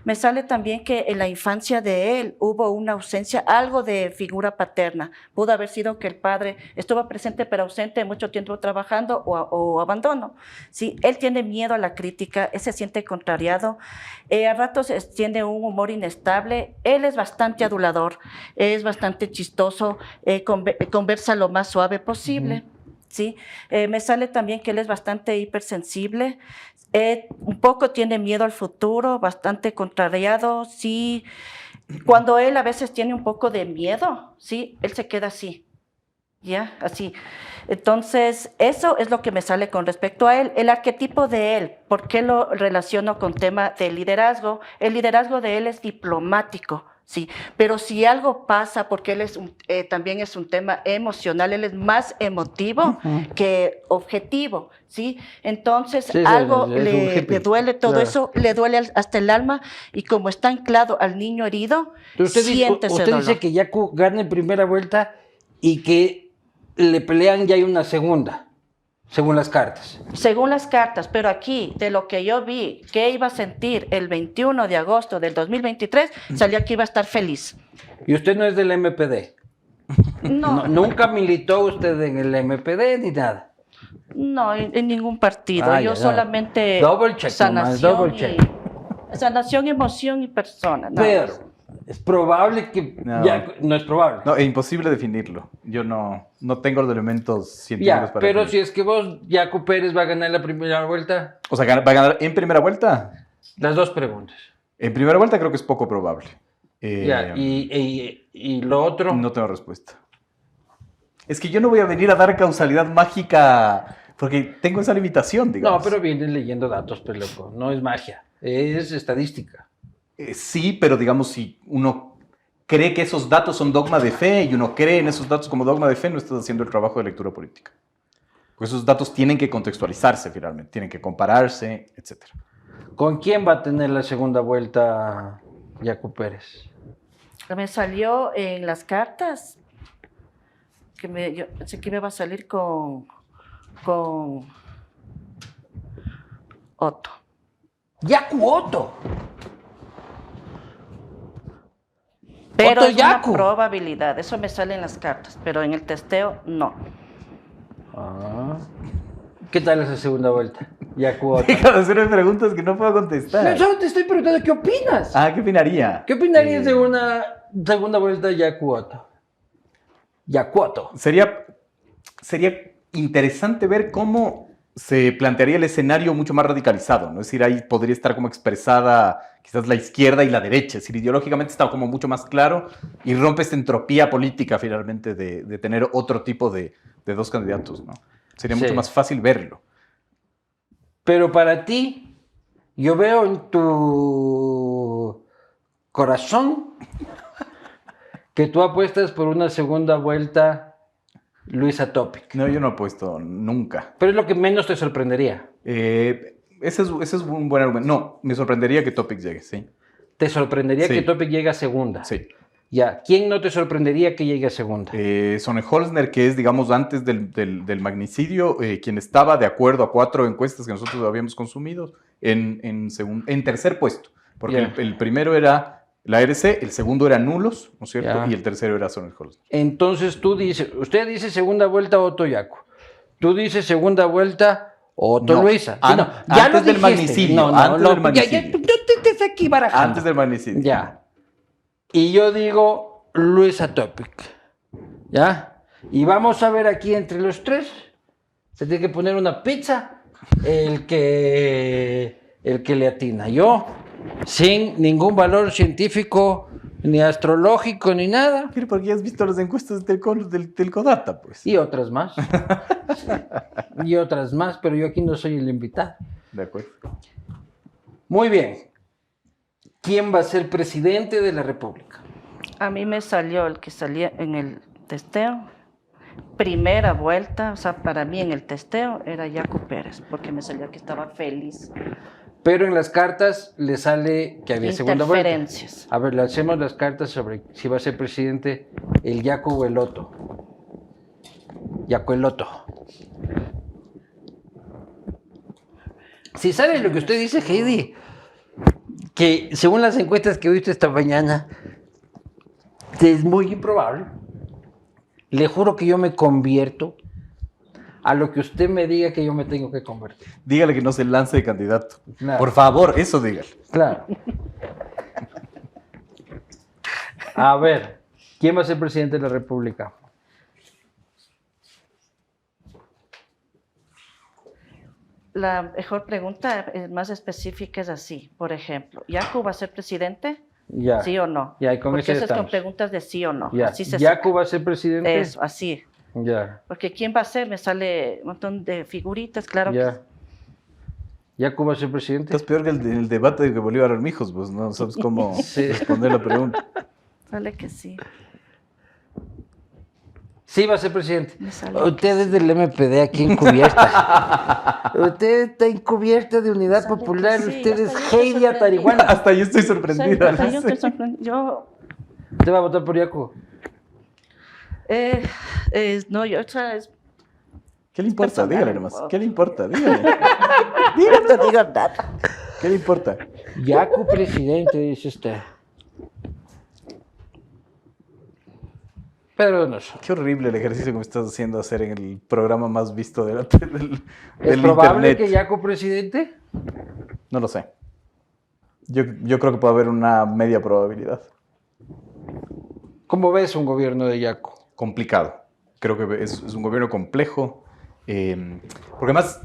Me sale también que en la infancia de él hubo una ausencia, algo de figura paterna. Pudo haber sido que el padre estuvo presente pero ausente mucho tiempo trabajando o abandono. Sí, él tiene miedo a la crítica, él se siente contrariado, a ratos tiene un humor inestable, él es bastante adulador, es bastante chistoso, conversa lo más suave posible. ¿Sí? Me sale también que él es bastante hipersensible, un poco tiene miedo al futuro, bastante contrariado, sí. Cuando él a veces tiene un poco de miedo, sí, él se queda así, ¿ya? Así. Entonces, eso es lo que me sale con respecto a él. El arquetipo de él, ¿por qué lo relaciono con tema de liderazgo? El liderazgo de él es diplomático. Sí, pero si algo pasa, porque él es también es un tema emocional, él es más emotivo que objetivo, ¿sí? Entonces,
Sí,
algo
es un
le
hippie,
duele, todo
claro.
eso le duele hasta el alma, y como está anclado al niño herido,
Pero
siente ese
usted
dolor.
dice que Yacu gana en primera vuelta y que le pelean ya hay una segunda, según las cartas.
Según las cartas, pero aquí, de lo que yo vi, que iba a sentir el 21 de agosto del 2023, salió que iba a estar feliz.
Y usted no es del MPD.
No,
Nunca militó usted en el MPD ni nada.
no, en ningún partido.
Ah,
Yo
ya,
solamente
double check nomás, double check.
Sanación, emoción y persona. nada
Pero
más.
es probable que no es probable.
No, es imposible definirlo. Yo no tengo los elementos científicos
Ya,
para
pero
definirlo.
si es que vos, Yacu Pérez va a ganar la primera vuelta,
O sea, ¿va a ganar en primera vuelta?
las dos preguntas.
En primera vuelta creo que es poco probable.
Ya, y lo otro.
No tengo respuesta. Es que yo no voy a venir a dar causalidad mágica porque tengo esa limitación, digamos.
No, pero vienes leyendo datos, pues loco. No es magia, es estadística.
Sí, pero digamos, si uno cree que esos datos son dogma de fe y uno cree en esos datos como dogma de fe, no estás haciendo el trabajo de lectura política. Porque esos datos tienen que contextualizarse finalmente, tienen que compararse, etc.
¿Con quién va a tener la segunda vuelta Yacu Pérez?
Me salió en las cartas que yo pensé que me va a salir con Otto.
¡Yacu Otto!
Pero
Otto
es una
Yacu.
probabilidad, eso me sale en las cartas, pero en el testeo no.
Ah. ¿Qué tal esa segunda vuelta? Yacu Otto.
Deja de hacerme preguntas que no puedo contestar.
No, solo te estoy preguntando qué opinas.
Ah, ¿qué opinaría?
¿Qué opinarías de una segunda vuelta Yacu Otto? Yacu Otto.
Sería interesante ver cómo se plantearía el escenario mucho más radicalizado, ¿no? Es decir, ahí podría estar como expresada quizás la izquierda y la derecha, es decir, ideológicamente está como mucho más claro y rompe esta entropía política finalmente de tener otro tipo de dos candidatos, ¿no? Sería mucho más fácil verlo.
Pero para ti, yo veo en tu corazón que tú apuestas por una segunda vuelta Luisa Topic.
No, yo no apuesto nunca.
Pero es lo que menos te sorprendería.
Ese es un buen argumento. No, me sorprendería que Topic llegue, sí.
¿Te sorprendería
Sí.
que Topic llegue a segunda?
Sí.
Ya, ¿quién no te sorprendería que llegue a segunda?
Sonnenholzner, que es, digamos, antes del magnicidio, quien estaba, de acuerdo a 4 encuestas que nosotros habíamos consumido, en tercer puesto. Porque el primero era la RC, el segundo era nulos, ¿no es cierto? Y el tercero era Sonnenholzner.
Entonces tú dices, usted dice segunda vuelta Otto Yacu. Tú dices segunda vuelta Otto Luisa. Sí, no, ya
antes
lo
del
dijiste.
magnicidio. Antes del magnicidio.
Yo te estoy aquí barajando.
Antes del magnicidio.
Ya. Y yo digo Luisa Topic. ¿Ya? Y vamos a ver aquí entre los tres. Se tiene que poner una pizza. El que le atina. Yo sin ningún valor científico, ni astrológico, ni nada.
Pero porque ya has visto las encuestas del Telcodata, pues.
Y otras más. Y otras más, pero yo aquí no soy el invitado.
De acuerdo.
Muy bien. ¿Quién va a ser presidente de la República?
A mí me salió el que salía en el testeo. Primera vuelta, o sea, para mí en el testeo era Yacu Pérez, porque me salió que estaba feliz.
Pero en las cartas le sale que había segunda vuelta.
Interferencias.
A ver, le hacemos las cartas sobre si va a ser presidente el Yacu o el Otto. Yacu el Otto. Si sale lo que usted dice, Heidi, que según las encuestas que he visto esta mañana, es muy improbable. Le juro que yo me convierto a lo que usted me diga que yo me tengo que convertir.
Dígale que no se lance de candidato.
Claro.
Por favor, eso dígale.
Claro. A ver, ¿quién va a ser presidente de la República?
La mejor pregunta más específica es así, por ejemplo, ¿Yacu va a ser presidente?
Ya.
¿Sí o no?
Ya, y con
Porque
eso
esas son
estamos.
preguntas de sí o no.
Ya.
Así se
¿Yacu
saca.
va a ser presidente?
Eso, así.
Ya.
Porque ¿quién va a ser? Me sale un montón de figuritas, claro
Ya. ¿Yacu va a ser presidente?
Estás peor que el debate de que Bolívar Armijos, pues no sabes cómo
Sí.
responder la pregunta.
que sale que sí.
Sí, va a ser presidente.
Me sale
Usted es del MPD aquí encubierta. Usted está encubierta de Unidad
Sale que
Popular.
sí,
Usted
hasta
es
yo estoy
Heidi
sorprendida.
Atarihuana.
Hasta yo estoy
Sí,
sorprendida.
hasta yo estoy sorprendida.
¿Usted va a votar por Yacu?
No, yo otra vez
¿Qué le importa?
personal,
Dígale nomás.
wow.
¿Qué le importa? Dígale.
no te digo nada.
¿Qué le importa?
Yacu presidente, dice usted. Pero no sé.
Qué horrible el ejercicio que me estás haciendo hacer en el programa más visto del
¿Es
del
probable
internet.
que Yacu presidente?
No lo sé. Yo creo que puede haber una media probabilidad.
¿Cómo ves un gobierno de Yacu?
Complicado. Creo que es un gobierno complejo. Porque además,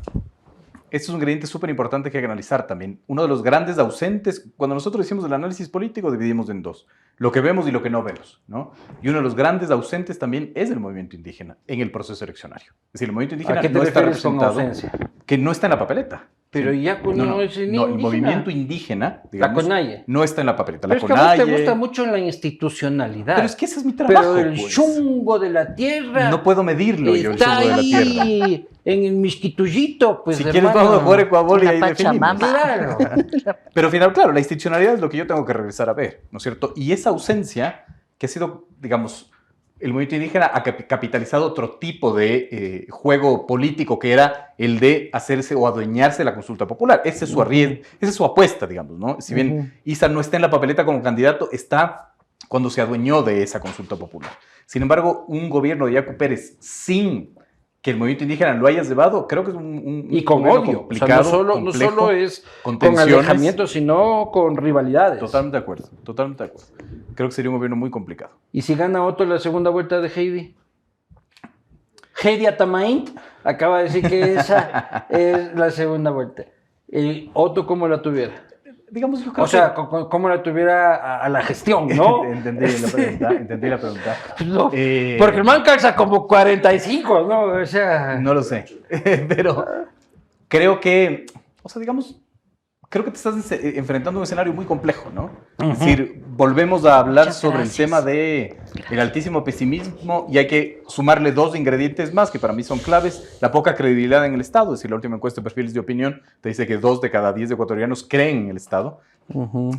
esto es un ingrediente súper importante que hay que analizar también. Uno de los grandes ausentes, cuando nosotros decimos el análisis político, dividimos en dos. Lo que vemos y lo que no vemos, ¿no? Y uno de los grandes ausentes también es el movimiento indígena en el proceso eleccionario. Es decir, el movimiento indígena
¿A qué te
no está
refieres con
representado,
ausencia?
que no está en la papeleta.
Pero Yacu no es
el
indígena.
movimiento indígena, digamos,
CONAIE.
no está en la papeleta.
Pero
La
es que a vos te
CONAIE.
gusta mucho la institucionalidad.
Pero es que ese es mi trabajo.
Pero el
pues.
chungo de la tierra
No puedo medirlo yo, el
está
chungo de la tierra.
ahí en el misquituyito, pues,
Si
hermano.
quieres vamos a jugar Ecuador y
La
ahí definimos.
Pachamama.
Claro.
Pero al final, claro, la institucionalidad es lo que yo tengo que regresar a ver, ¿no es cierto? Y esa ausencia que ha sido, digamos, el movimiento indígena ha capitalizado otro tipo de juego político que era el de hacerse o adueñarse de la consulta popular. Ese es su arriesgo, esa es su apuesta, digamos, ¿no? Si bien Issa no está en la papeleta como candidato, está cuando se adueñó de esa consulta popular. Sin embargo, un gobierno de Yacu Pérez sin que el movimiento indígena lo haya llevado, creo que es
Y con
gobierno
odio. O sea,
complicado,
no solo
complejo,
es
con
con
tensiones.
alejamiento, sino con rivalidades.
Totalmente de acuerdo, totalmente de acuerdo. Creo que sería un gobierno muy complicado.
¿Y si gana Otto la segunda vuelta de Heidi? Heidi Atamaint acaba de decir que esa es la segunda vuelta. Otto, ¿cómo la tuviera?
Digamos, yo creo
O sea, ¿cómo la tuviera a la gestión, no?
Entendí la pregunta.
No,
Eh,
porque el man calza como 45, ¿no? O sea...
No lo sé, pero creo que, o sea, digamos, creo que te estás enfrentando a un escenario muy complejo, ¿no? Es decir, volvemos a hablar
Muchas
sobre
gracias.
el tema de el altísimo pesimismo y hay que sumarle dos ingredientes más que para mí son claves. La poca credibilidad en el Estado, es decir, la última encuesta de perfiles de opinión te dice que 2 de cada 10 ecuatorianos creen en el Estado.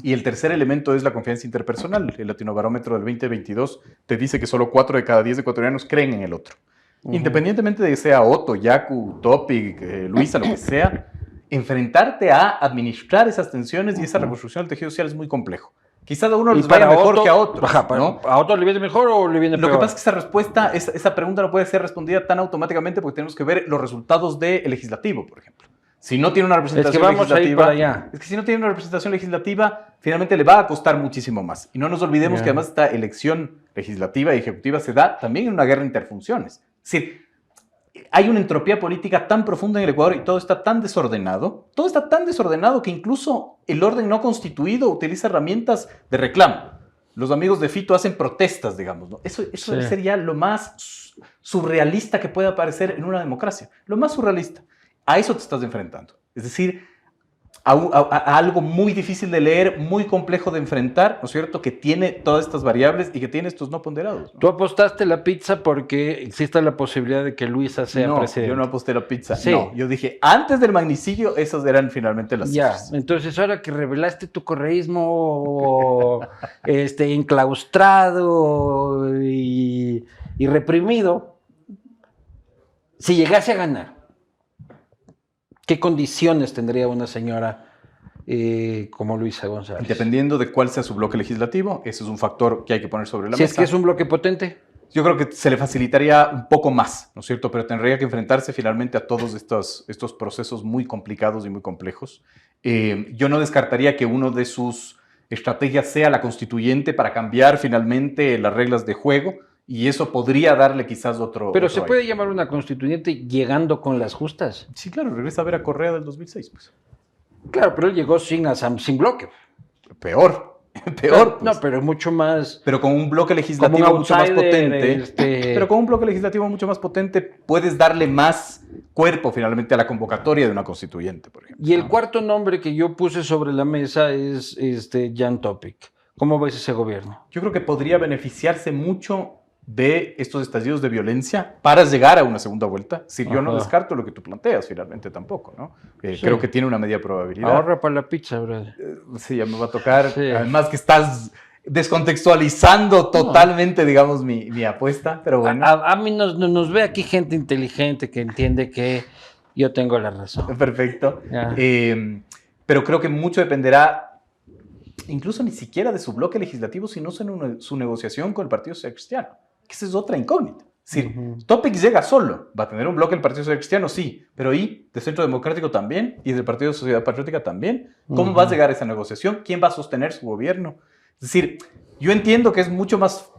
Y el tercer elemento es la confianza interpersonal. El Latinobarómetro del 2022 te dice que solo 4 de cada 10 ecuatorianos creen en el otro. Independientemente de que sea Otto, Yacu, Topic, Luisa, lo que sea, enfrentarte a administrar esas tensiones y esa reconstrucción del tejido social es muy complejo. Quizás a uno les vaya mejor que a otros, ¿no?
¿A Otto le viene mejor o le viene
Lo
peor?
que pasa es que esa respuesta, esa pregunta no puede ser respondida tan automáticamente porque tenemos que ver los resultados del legislativo, por ejemplo. Si no tiene una representación
Es que vamos a ir
legislativa,
para allá.
es que si no tiene una representación legislativa, finalmente le va a costar muchísimo más. Y no nos olvidemos
Ya.
que además esta elección legislativa y ejecutiva se da también en una guerra de interfunciones. Es decir, hay una entropía política tan profunda en el Ecuador y todo está tan desordenado que incluso el orden no constituido utiliza herramientas de reclamo. Los amigos de Fito hacen protestas, digamos, ¿no? Eso
Sí.
debe ser ya lo más surrealista que puede aparecer en una democracia. Lo más surrealista. A eso te estás enfrentando. Es decir, a algo muy difícil de leer, muy complejo de enfrentar, ¿no es cierto? Que tiene todas estas variables y que tiene estos no ponderados, ¿no?
Tú apostaste la pizza porque existe la posibilidad de que Luisa sea presidente.
Yo no aposté la pizza.
Sí.
No, yo dije, antes del magnicidio, esas eran finalmente las
Ya,
cifras.
entonces ahora que revelaste tu correísmo enclaustrado y reprimido, si llegase a ganar, ¿qué condiciones tendría una señora como Luisa González?
Dependiendo de cuál sea su bloque legislativo, ese es un factor que hay que poner sobre la
Si
mesa.
es que es un bloque potente.
Yo creo que se le facilitaría un poco más, ¿no es cierto? Pero tendría que enfrentarse finalmente a todos estos procesos muy complicados y muy complejos. Yo no descartaría que uno de sus estrategias sea la constituyente para cambiar finalmente las reglas de juego, y eso podría darle quizás otro...
Pero
otro
se
aire.
puede llamar una constituyente llegando con las justas.
Sí, claro, regresa a ver a Correa del 2006, pues.
Claro, pero él llegó sin bloque.
Peor, peor. Pues.
No, pero mucho más...
Pero con un bloque
como
legislativo
un
mucho más
outsider,
potente. Pero con un bloque legislativo mucho más potente puedes darle más cuerpo finalmente a la convocatoria de una constituyente, por ejemplo.
Y el
¿no?
cuarto nombre que yo puse sobre la mesa es Jan Topic. ¿Cómo ves ese gobierno?
Yo creo que podría beneficiarse mucho de estos estallidos de violencia para llegar a una segunda vuelta. Si yo no
Ajá.
descarto lo que tú planteas finalmente tampoco, ¿no?
Sí.
Creo que tiene una media probabilidad.
Ahorra para la pizza, brother.
Sí, ya me va a tocar.
Sí.
Además que estás descontextualizando totalmente, digamos, mi apuesta, pero bueno.
A mí nos ve aquí gente inteligente que entiende que yo tengo la razón.
Perfecto.
Ya.
Pero creo que mucho dependerá, incluso ni siquiera de su bloque legislativo, sino su negociación con el Partido Social Cristiano, que esa es otra incógnita. Es decir, Topic llega solo, va a tener un bloque del Partido Social Cristiano, sí, pero ¿y de Centro Democrático también? ¿Y del Partido Sociedad Patriótica también? ¿Cómo va a llegar a esa negociación? ¿Quién va a sostener su gobierno? Es decir, yo entiendo que es mucho más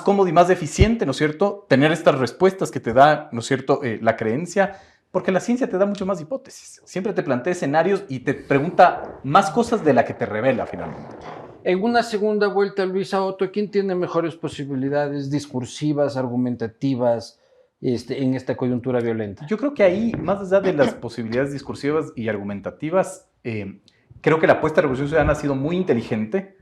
cómodo y más eficiente, ¿no es cierto?, tener estas respuestas que te da, ¿no es cierto?, la creencia, porque la ciencia te da mucho más hipótesis. Siempre te plantea escenarios y te pregunta más cosas de la que te revela finalmente.
En una segunda vuelta, Luisa Otto, ¿quién tiene mejores posibilidades discursivas, argumentativas en esta coyuntura violenta?
Yo creo que ahí, más allá de las posibilidades discursivas y argumentativas, creo que la apuesta de Revolución Ciudadana ha sido muy inteligente.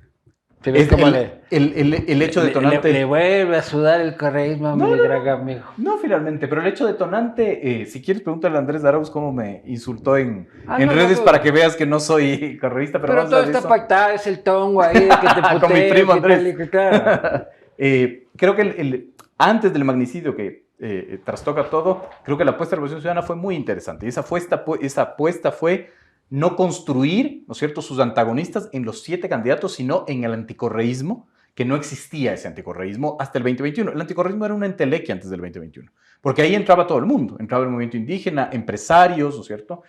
Pero
Es
como
el hecho detonante...
Le vuelve a sudar el correísmo a mi gran amigo.
No, finalmente, pero el hecho detonante, si quieres pregúntale a Andrés Arauz cómo me insultó en redes para que veas que no soy correísta. Pero
todo está pactado, es el tongo ahí de que te puteo.
Con mi primo Andrés.
Claro.
Creo que antes del magnicidio que trastoca todo, creo que la apuesta de Revolución Ciudadana fue muy interesante. Y esa apuesta fue no construir, ¿no es cierto?, sus antagonistas en los 7 candidatos, sino en el anticorreísmo, que no existía ese anticorreísmo hasta el 2021. El anticorreísmo era una entelequia antes del 2021, porque ahí entraba todo el mundo, entraba el movimiento indígena, empresarios, ¿no es cierto?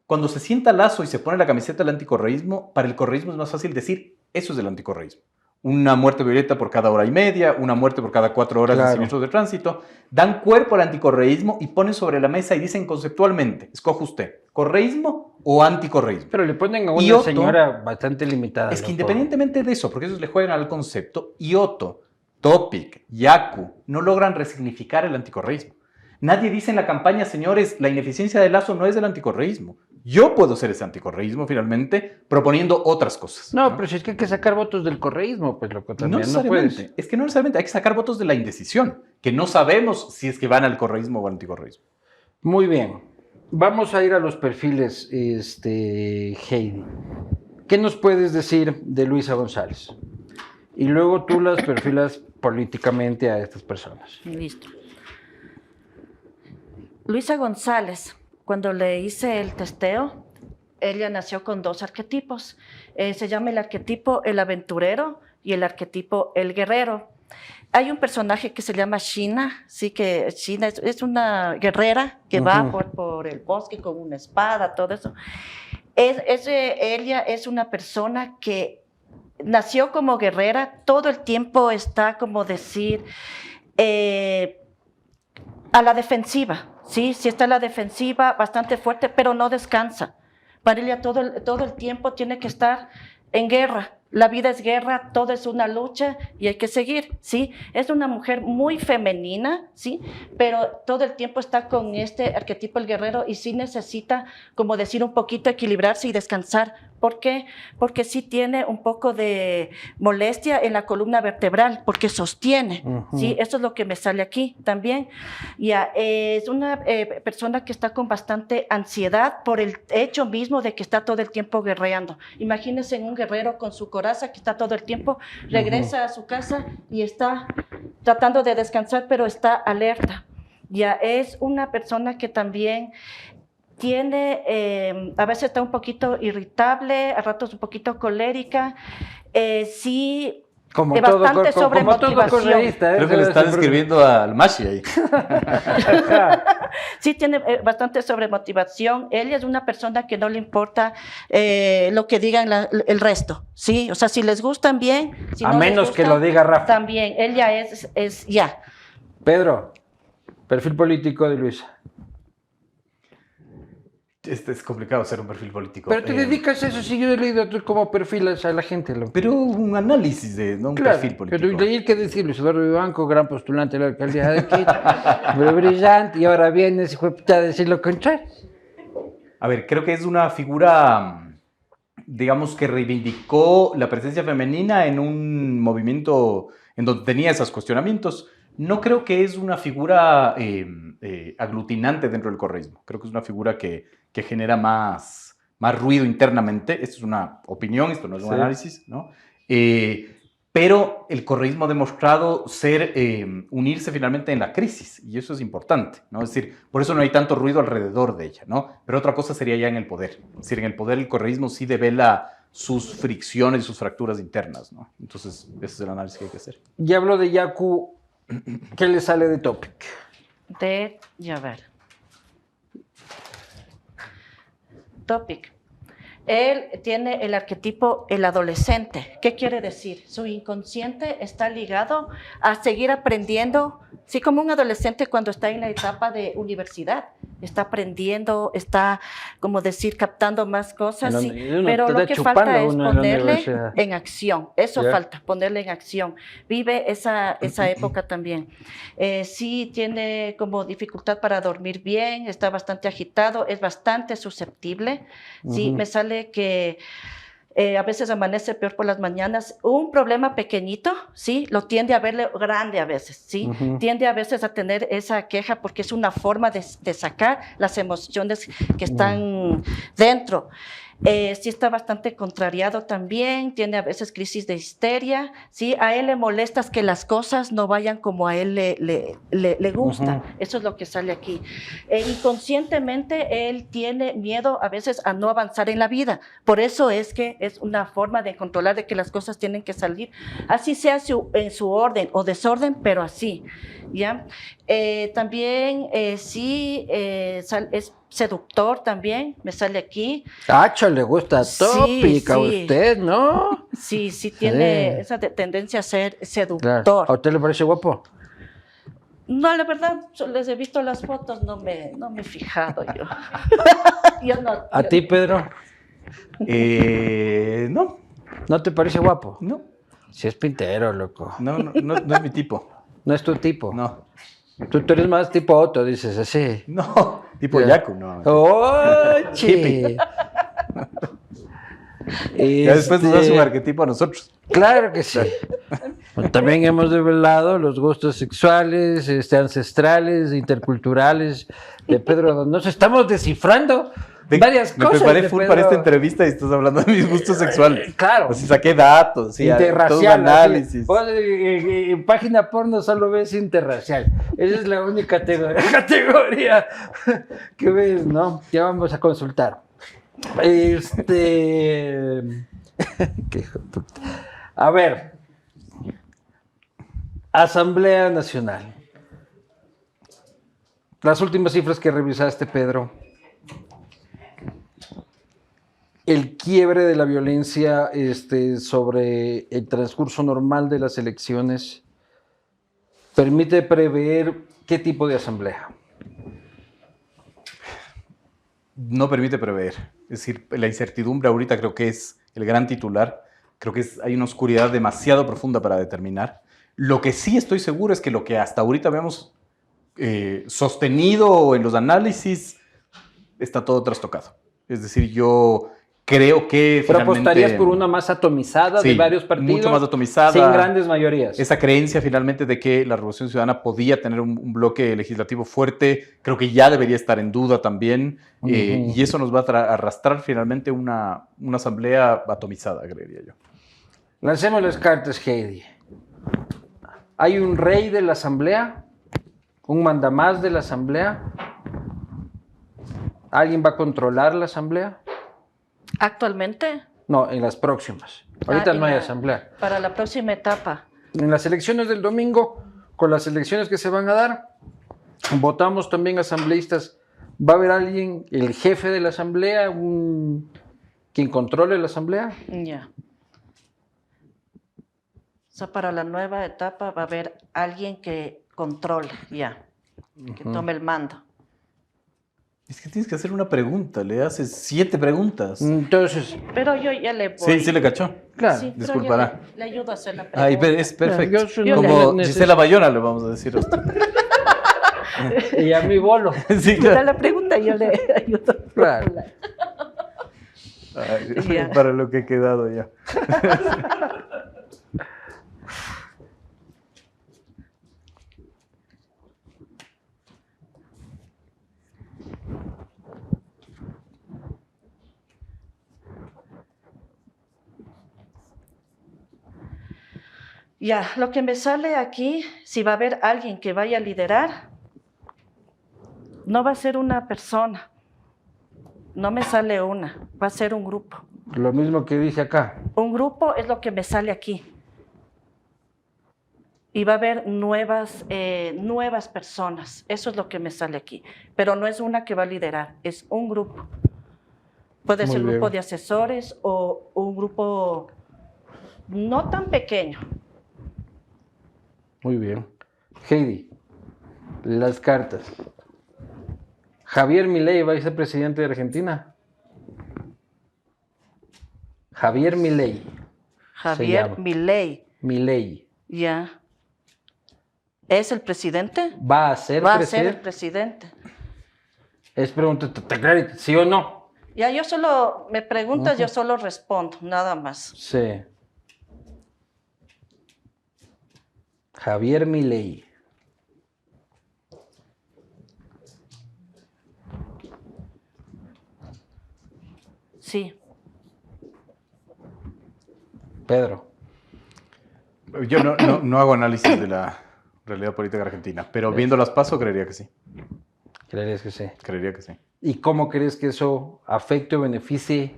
Cuando se sienta Lazo y se pone la camiseta del anticorreísmo, para el correísmo es más fácil decir, eso es el anticorreísmo. Una muerte violenta por cada hora y media, una muerte por cada 4 horas de siniestros de tránsito. Dan cuerpo al anticorreísmo y ponen sobre la mesa y dicen conceptualmente, escoja usted, ¿correísmo o anticorreísmo?
Pero le ponen a una señora bastante limitada.
Es que independientemente de eso, porque ellos le juegan al concepto, Otto, Topic, Yacu, no logran resignificar el anticorreísmo. Nadie dice en la campaña, señores, la ineficiencia de Lazo no es del anticorreísmo. Yo puedo ser ese anticorreísmo, finalmente, proponiendo otras cosas.
No, pero si es que hay que sacar votos del correísmo, pues lo que también
no necesariamente.
puedes.
Es que no necesariamente. Hay que sacar votos de la indecisión, que no sabemos si es que van al correísmo o al anticorreísmo.
Muy bien. Vamos a ir a los perfiles, Heidi. ¿Qué nos puedes decir de Luisa González? Y luego tú las perfilas políticamente a estas personas.
Listo. Luisa González, cuando le hice el testeo, ella nació con 2 arquetipos. Se llama el arquetipo el aventurero y el arquetipo el guerrero. Hay un personaje que se llama Shina, sí, que Shina es una guerrera que va por el bosque con una espada, todo eso. Ella es una persona que nació como guerrera, todo el tiempo está, como decir, a la defensiva. sí está en la defensiva, bastante fuerte, pero no descansa. Para ella todo el tiempo tiene que estar en guerra. La vida es guerra, todo es una lucha y hay que seguir, ¿sí? Es una mujer muy femenina, ¿sí? Pero todo el tiempo está con este arquetipo el guerrero y sí necesita, como decir, un poquito equilibrarse y descansar. ¿Por qué? Porque sí tiene un poco de molestia en la columna vertebral, porque sostiene, ¿sí? Eso es lo que me sale aquí también. Ya, es una persona que está con bastante ansiedad por el hecho mismo de que está todo el tiempo guerreando. Imagínense un guerrero con su coraza que está todo el tiempo, regresa a su casa y está tratando de descansar, pero está alerta. Ya, es una persona que también tiene, a veces está un poquito irritable, a ratos un poquito colérica, sí,
Como
bastante
todo, como todo
sobremotivación.
correísta.
Creo que le están escribiendo al Mashi ahí.
Sí, tiene bastante sobremotivación. Ella es una persona que no le importa lo que digan el resto, ¿sí? O sea, si les gustan bien, si
A
no
menos
les
que
gustan,
lo diga Rafa.
también, ella es ya.
Pedro, perfil político de Luisa.
Es complicado ser un perfil político.
Pero te dedicas a eso, si yo he leído tú cómo perfilas a la gente.
Pero un análisis de, no un
Claro,
perfil político.
pero leí que decir Luis Eduardo Vivanco, gran postulante de la alcaldía de Quito, muy brillante, y ahora vienes, hijo de puta, a decir lo contrario.
A ver, creo que es una figura, digamos, que reivindicó la presencia femenina en un movimiento en donde tenía esos cuestionamientos. No creo que es una figura aglutinante dentro del correísmo. Creo que es una figura que genera más ruido internamente. Esto es una opinión, esto no es un análisis, ¿no? Pero el correísmo ha demostrado unirse finalmente en la crisis, y eso es importante, ¿no? Es decir, por eso no hay tanto ruido alrededor de ella, ¿no? Pero otra cosa sería ya en el poder. Es decir, en el poder el correísmo sí devela sus fricciones y sus fracturas internas, ¿no? Entonces, ese es el análisis que hay que hacer.
Ya hablo de Yaku, ¿qué le sale de Topic?
Ya ver. Topic. Él tiene el arquetipo el adolescente. ¿Qué quiere decir? Su inconsciente está ligado a seguir aprendiendo, sí, como un adolescente cuando está en la etapa de universidad. Está aprendiendo, está, como decir, captando más cosas, sí, pero lo que falta es ponerle en acción. Eso falta, ponerle en acción. Vive esa época también. Sí tiene como dificultad para dormir bien, está bastante agitado, es bastante susceptible. Sí, me sale que a veces amanece peor por las mañanas. Un problema pequeñito, ¿sí? Lo tiende a verle grande a veces, ¿sí? Tiende a veces a tener esa queja porque es una forma de sacar las emociones que están dentro. Sí está bastante contrariado también, tiene a veces crisis de histeria, ¿sí? A él le molesta que las cosas no vayan como a él le gusta. Eso es lo que sale aquí. Inconscientemente él tiene miedo a veces a no avanzar en la vida. Por eso es que es una forma de controlar de que las cosas tienen que salir, así sea en su orden o desorden, pero así, ¿ya? También sí es seductor también, me sale aquí.
Cacho, le gusta Topic a usted, ¿no?
Sí, tiene esa tendencia a ser seductor.
Claro. ¿A usted le parece guapo?
No, la verdad, les he visto las fotos, no me he fijado yo.
¿A ti, Pedro?
No.
¿No te parece guapo?
No.
Si es pintero, loco.
No es mi tipo.
¿No es tu tipo?
No.
Tú eres más tipo Otto, dices así.
No, tipo Yaku, no.
¡Oh, hippie!
Ya después nos das un arquetipo a nosotros.
Claro que sí. Bueno, también hemos develado los gustos sexuales, ancestrales, interculturales de Pedro. Nos estamos descifrando varias cosas.
Me preparé full para esta entrevista y estás hablando de mis gustos sexuales.
Claro.
Así saqué datos, sí,
interracial,
todo un análisis.
En página porno solo ves interracial. Esa es la única categoría que ves, ¿no? Ya vamos a consultar. Qué hijo de puta. A ver. Asamblea Nacional. Las últimas cifras que revisaste, Pedro. El quiebre de la violencia sobre el transcurso normal de las elecciones permite prever qué tipo de asamblea.
no permite prever. Es decir, la incertidumbre ahorita creo que es el gran titular. Creo que hay una oscuridad demasiado profunda para determinar. Lo que sí estoy seguro es que lo que hasta ahorita vemos sostenido en los análisis está todo trastocado. Es decir, yo creo que
Pero
finalmente...
apostarías por una más atomizada de varios partidos.
Mucho más atomizada.
Sin grandes mayorías.
Esa creencia finalmente de que la Revolución Ciudadana podía tener un bloque legislativo fuerte, creo que ya debería estar en duda también. Y eso nos va a arrastrar finalmente una asamblea atomizada, creería yo.
Lancemos las cartas, Heidi. ¿Hay un rey de la asamblea? ¿Un mandamás de la asamblea? ¿Alguien va a controlar la asamblea?
¿Actualmente?
No, en las próximas. Ahorita no hay asamblea.
Para la próxima etapa.
En las elecciones del domingo, con las elecciones que se van a dar, votamos también asambleístas. ¿Va a haber alguien, el jefe de la asamblea, quien controle la asamblea?
Ya. O sea, para la nueva etapa va a haber alguien que controle, que tome el mando.
Es que tienes que hacer una pregunta, le haces 7 preguntas.
Entonces...
Pero yo ya le voy.
Sí le cachó.
Claro.
Sí, pero
disculpará.
yo le ayudo a hacer la pregunta.
Ahí, es perfecto.
Yo
Como
necesito-
Gisela Bayona le vamos a decir a usted.
Y a mi bolo.
Sí,
Me da
claro.
la pregunta y yo le ayudo. a
Claro.
formular.
Ay,
Ya.
para lo que he quedado ya.
Ya, lo que me sale aquí, si va a haber alguien que vaya a liderar, no va a ser una persona, no me sale una, va a ser un grupo.
Lo mismo que dije acá.
Un grupo es lo que me sale aquí. Y va a haber nuevas personas, eso es lo que me sale aquí. Pero no es una que va a liderar, es un grupo. Puede ser un grupo de asesores o un grupo no tan pequeño.
Muy bien. Heidi, las cartas. Javier Milei va a ser presidente de Argentina. Javier Milei.
Javier
llama.
Milei,
Milei.
ya. ¿Es el presidente?
Va a ser
Va a ser el
presidente.
presidente.
Es pregunta, clarita, ¿sí o no?
Ya, yo solo, me preguntas, yo solo respondo, nada más.
Sí. Javier Milei.
Sí.
Pedro.
Yo no hago análisis de la realidad política argentina, pero viendo las PASO creería que sí.
¿Creerías que sí?
Creería que sí.
¿Y cómo crees que eso afecte o beneficie?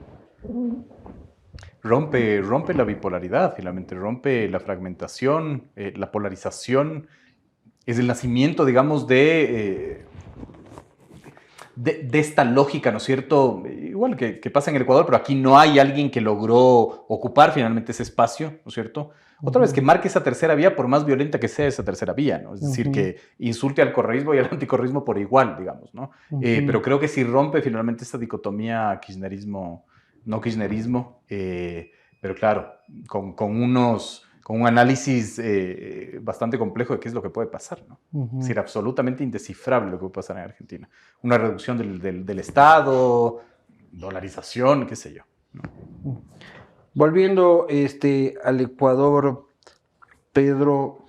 Rompe la bipolaridad, finalmente, rompe la fragmentación, la polarización. Es el nacimiento, digamos, de esta lógica, ¿no es cierto? Igual que pasa en el Ecuador, pero aquí no hay alguien que logró ocupar finalmente ese espacio, ¿no es cierto? Otra vez, que marque esa tercera vía, por más violenta que sea esa tercera vía, ¿no? Es decir, que insulte al correísmo y al anticorreísmo por igual, digamos, ¿no? Pero creo que si rompe finalmente esta dicotomía kirchnerismo, no kirchnerismo, pero claro, con un análisis bastante complejo de qué es lo que puede pasar, ¿no? Es decir, absolutamente indescifrable lo que puede pasar en Argentina. Una reducción del Estado, dolarización, qué sé yo, ¿no?
Volviendo al Ecuador, Pedro,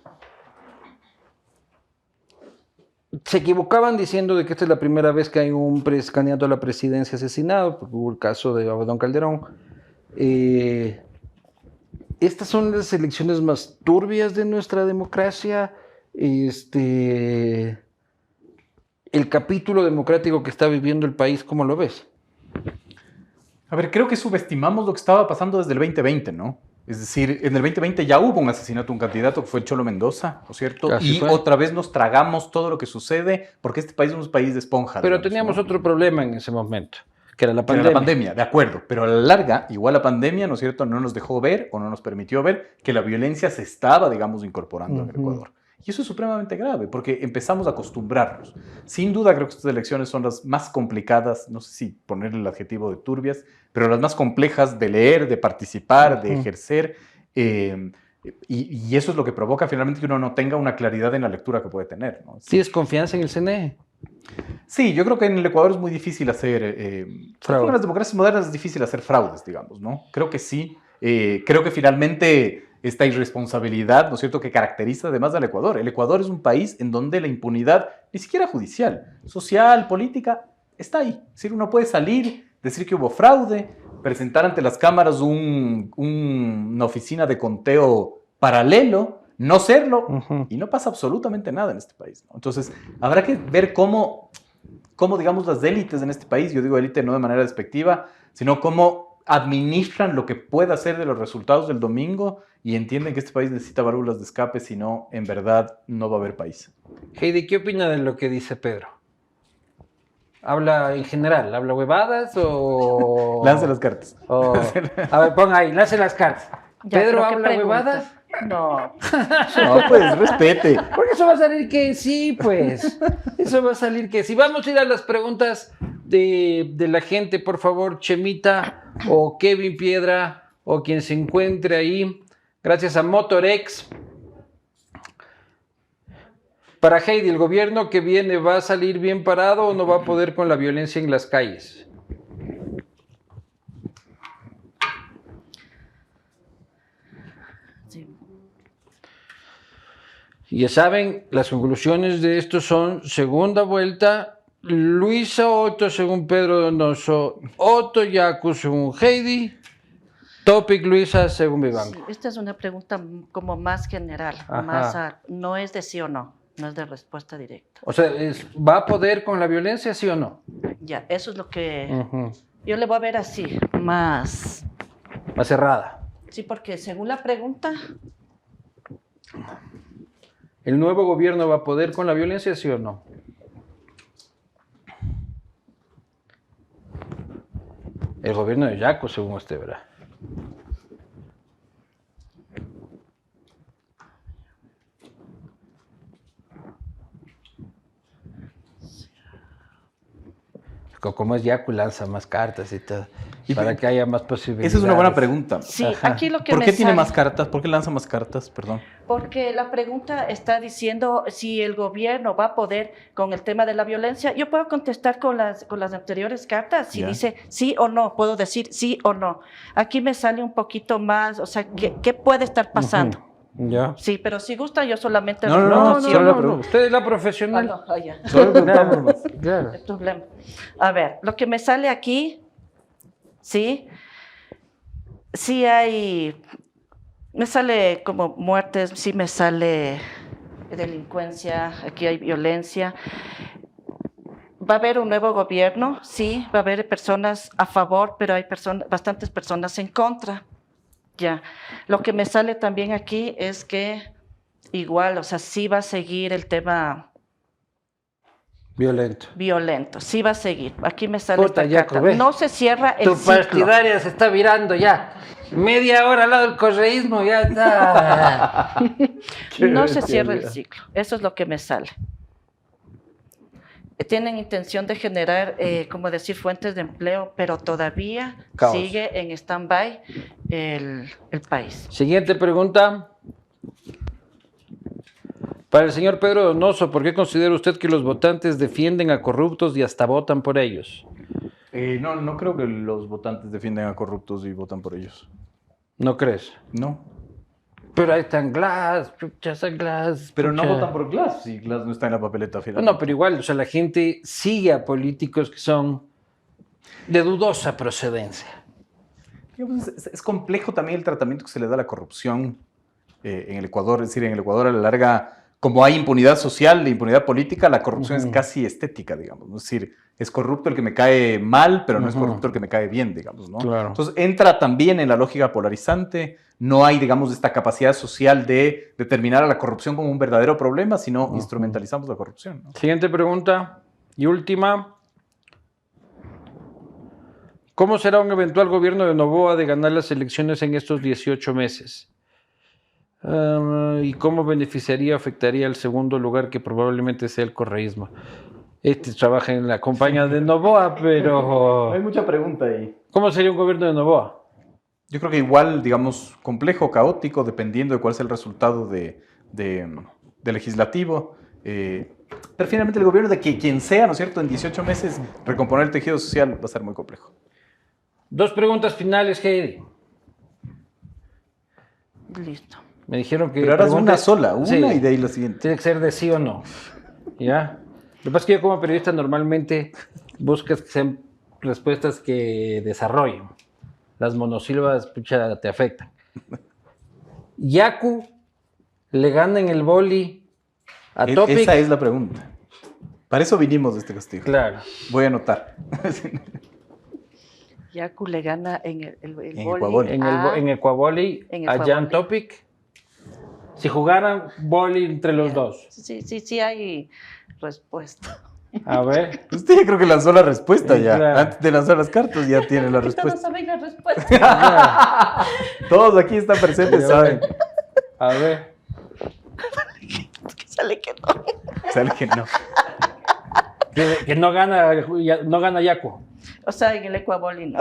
se equivocaban diciendo de que esta es la primera vez que hay un candidato a la presidencia asesinado, porque hubo el caso de Abdón Calderón. Estas son las elecciones más turbias de nuestra democracia. El capítulo democrático que está viviendo el país, ¿cómo lo ves?
A ver, creo que subestimamos lo que estaba pasando desde el 2020, ¿no? Es decir, en el 2020 ya hubo un asesinato de un candidato que fue el Cholo Mendoza, ¿no es cierto?
Así
y
fue.
otra vez nos tragamos todo lo que sucede porque este país es un país de esponja.
Pero
digamos,
teníamos
¿no?
otro problema en ese momento, que era la
Que era
pandemia.
la pandemia, de acuerdo. Pero a la larga, igual la pandemia, ¿no es cierto?, no nos dejó ver o no nos permitió ver que la violencia se estaba, digamos, incorporando en el Ecuador. Y eso es supremamente grave, porque empezamos a acostumbrarnos. Sin duda creo que estas elecciones son las más complicadas, no sé si ponerle el adjetivo de turbias, pero las más complejas de leer, de participar, de ejercer. Y eso es lo que provoca finalmente que uno no tenga una claridad en la lectura que puede tener, ¿no?
¿Tienes confianza en el CNE?
Sí, yo creo que en el Ecuador es muy difícil hacer... en las democracias modernas es difícil hacer fraudes, digamos, ¿no? Creo que sí. Creo que finalmente esta irresponsabilidad, ¿no es cierto?, que caracteriza además al Ecuador. El Ecuador es un país en donde la impunidad, ni siquiera judicial, social, política, está ahí. Es decir, uno puede salir, decir que hubo fraude, presentar ante las cámaras una oficina de conteo paralelo, no serlo, y no pasa absolutamente nada en este país, ¿no? Entonces, habrá que ver cómo, digamos, las élites en este país, yo digo élite no de manera despectiva, sino cómo administran lo que pueda ser de los resultados del domingo y entienden que este país necesita válvulas de escape, si no, en verdad, no va a haber país.
Heidi, ¿qué opina de lo que dice Pedro? ¿Habla en general? ¿Habla huevadas o...?
Lance las cartas.
A ver, pon ahí, lance las cartas.
Ya,
¿Pedro
pero ¿qué
habla
pregunta?
huevadas?
No.
No, pues, respete.
Porque eso va a salir que sí, pues. Eso va a salir que sí. Vamos a ir a las preguntas de la gente, por favor, Chemita o Kevin Piedra o quien se encuentre ahí. Gracias a Motorex. Para Heidi, ¿el gobierno que viene va a salir bien parado o no va a poder con la violencia en las calles?
Sí.
Ya saben, las conclusiones de esto son segunda vuelta, Luisa Otto según Pedro Donoso, Otto Yacu según Heidi, Topic Luisa según Vivanco.
Sí, esta es una pregunta como más general, no es de sí o no, no es de respuesta directa.
O sea, ¿va a poder con la violencia, sí o no?
Ya, eso es lo que yo le voy a ver así, más
cerrada.
Sí, porque según la pregunta...
¿El nuevo gobierno va a poder con la violencia, sí o no? El gobierno de Yaco, según usted, ¿verdad? Como es Yaco, lanza más cartas y todo. Para que haya más posibilidades.
Esa es una buena pregunta.
Sí, aquí lo que
¿Por
me
qué tiene
sale-
más cartas? ¿Por qué lanza más cartas? Perdón.
Porque la pregunta está diciendo si el gobierno va a poder con el tema de la violencia. Yo puedo contestar con las anteriores cartas. Si dice sí o no, puedo decir sí o no. Aquí me sale un poquito más, o sea, ¿qué puede estar pasando?
Ya.
Sí, pero si gusta, yo solamente...
No,
sí o
no. Usted es la profesional.
Ya.
Solo preguntamos más. Claro.
No hay problema. A ver, lo que me sale aquí, sí hay... Me sale como muertes, sí me sale delincuencia, aquí hay violencia. Va a haber un nuevo gobierno, sí, va a haber personas a favor, pero hay bastantes personas en contra. Ya. Lo que me sale también aquí es que igual, o sea, sí va a seguir el tema violento, sí va a seguir. Aquí me sale
Puta,
esta
ya,
carta.
¿ves?
No se cierra el
Tu
ciclo.
partidaria se está virando ya. Media hora al lado del correísmo, ya está.
No se cierra el ciclo. Eso es lo que me sale. Tienen intención de generar, como decir, fuentes de empleo, pero todavía
Caos.
sigue en stand-by el país.
Siguiente pregunta. Para el señor Pedro Donoso, ¿por qué considera usted que los votantes defienden a corruptos y hasta votan por ellos?
No creo que los votantes defiendan a corruptos y votan por ellos.
¿No crees?
No.
Pero ahí están Glass, Glass.
Pero no votan por Glass, si Glass no está en la papeleta final.
No, pero igual, o sea, la gente sigue a políticos que son de dudosa procedencia.
Es complejo también el tratamiento que se le da a la corrupción en el Ecuador. Es decir, en el Ecuador a la larga, como hay impunidad social e impunidad política, la corrupción es casi estética, digamos. Es decir, es corrupto el que me cae mal, pero no es corrupto el que me cae bien, digamos, ¿no?
Claro.
Entonces entra también en la lógica polarizante. No hay, digamos, esta capacidad social de determinar a la corrupción como un verdadero problema, sino instrumentalizamos la corrupción, ¿no?
Siguiente pregunta y última. ¿Cómo será un eventual gobierno de Noboa de ganar las elecciones en estos 18 meses? ¿Y cómo beneficiaría o afectaría al segundo lugar, que probablemente sea el correísmo? Este trabaja en la compañía de Noboa, pero...
Hay mucha pregunta ahí.
¿Cómo sería un gobierno de Noboa?
Yo creo que igual, digamos, complejo, caótico, dependiendo de cuál sea el resultado de legislativo. Pero finalmente el gobierno de que quien sea, ¿no es cierto?, en 18 meses recomponer el tejido social va a ser muy complejo.
2 preguntas finales, Heidi.
Listo.
Me dijeron que...
Pero ahora es una
preguntes-
sola, una
Sí,
y de ahí la siguiente.
tiene que ser de sí o no. ¿Ya? Lo que pasa es que yo como periodista normalmente buscas que sean respuestas que desarrollen. Las monosílabas, pucha, te afectan. Yaku le gana en el boli a Topic.
Esa es la pregunta. Para eso vinimos de este castigo.
Claro.
Voy a anotar.
Yaku le gana en el
En
vóley
Ecuavoli.
En Ecuavoli
En
a
Ecuavoli.
Jan Topic. Si jugaran boli entre los dos.
Sí hay respuesta.
A ver.
Usted ya creo que lanzó la respuesta ya.
Claro.
Antes de lanzar las cartas ya tiene la
Todos
respuesta.
saben la respuesta.
Todos aquí están presentes, saben.
A ver.
Que sale que no.
Saben que no.
Que no gana Yaku.
O sea, en el Ecuavoli no.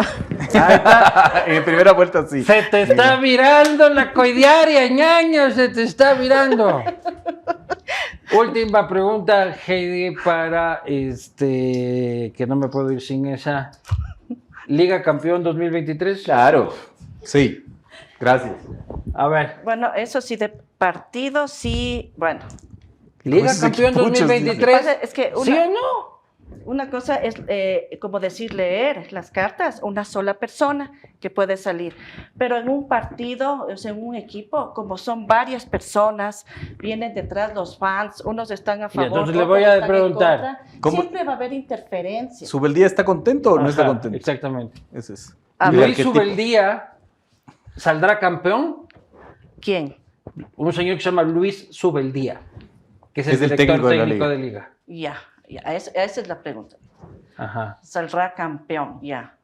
En primera vuelta sí.
Se te está virando la coidiaria, ñaño, se te está virando. Última pregunta, Heidi, para que no me puedo ir sin esa. Liga Campeón 2023.
Claro. Sí. Gracias.
A ver,
Bueno, eso sí, de partido, sí. Bueno,
Liga
Esos
Campeón
equipuchos,
2023.
pasa es que
¿Sí o no?
una cosa es, como decir, leer las cartas, una sola persona que puede salir. Pero en un partido, o sea, en un equipo, como son varias personas, vienen detrás los fans, unos están a favor,
entonces le
otros
voy a
están en
preguntar,
contra.
¿cómo-
Siempre va a haber interferencia.
¿Subeldía está contento o no está
Ajá,
contento?
Exactamente.
Ese es.
A
El
ver.
Luis
arquetipo.
Subeldía saldrá campeón.
¿Quién?
Un señor que se llama Luis Subeldía, que es el
Es el
director
técnico de la
técnico
liga.
de liga.
Ya, esa es la pregunta.
Ajá.
Saldrá campeón, ya.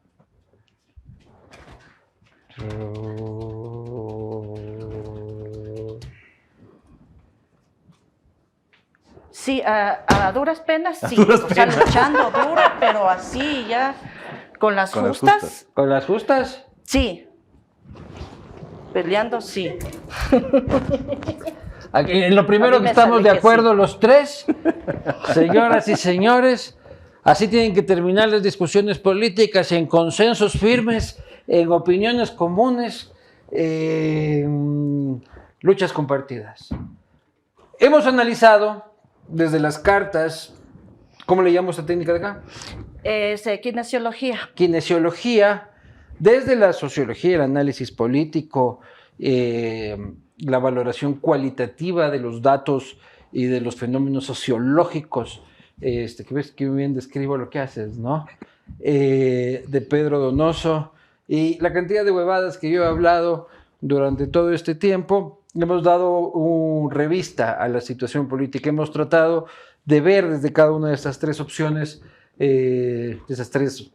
Sí, a duras penas, sí.
duras
O sea,
penas.
luchando duro, pero así ya, con las
Con las
justas,
justas.
¿Con las justas?
sí. Peleando, sí.
En lo primero
A mí
que
me
estamos
sale
de
que
acuerdo los tres, señoras y señores, así tienen que terminar las discusiones políticas, en consensos firmes, en opiniones comunes, luchas compartidas. Hemos analizado desde las cartas, ¿cómo le llamo esta técnica de acá?
Kinesiología.
Kinesiología, desde la sociología, el análisis político, la valoración cualitativa de los datos y de los fenómenos sociológicos, que ves que bien describo lo que haces, ¿no? De Pedro Donoso, y la cantidad de huevadas que yo he hablado durante todo este tiempo. Hemos dado una revista a la situación política, hemos tratado de ver desde cada una de estas 3 opciones, de esas 3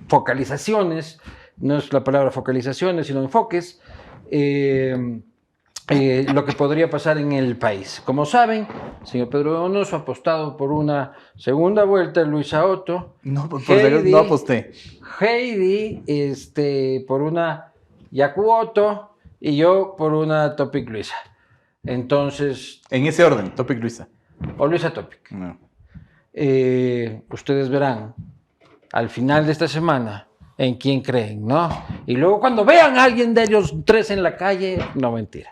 focalizaciones, no es la palabra focalizaciones, sino enfoques, lo que podría pasar en el país. Como saben, el señor Pedro Donoso ha apostado por una segunda vuelta, Luisa Otto.
No, por Dios, no aposté.
Heidi, por una Yaku Otto, y yo por una Topic Luisa. Entonces,
En ese orden, Topic Luisa.
o Luisa Topic.
No.
Ustedes verán al final de esta semana en quién creen, ¿no? Y luego cuando vean a alguien de ellos 3 en la calle, no, mentira.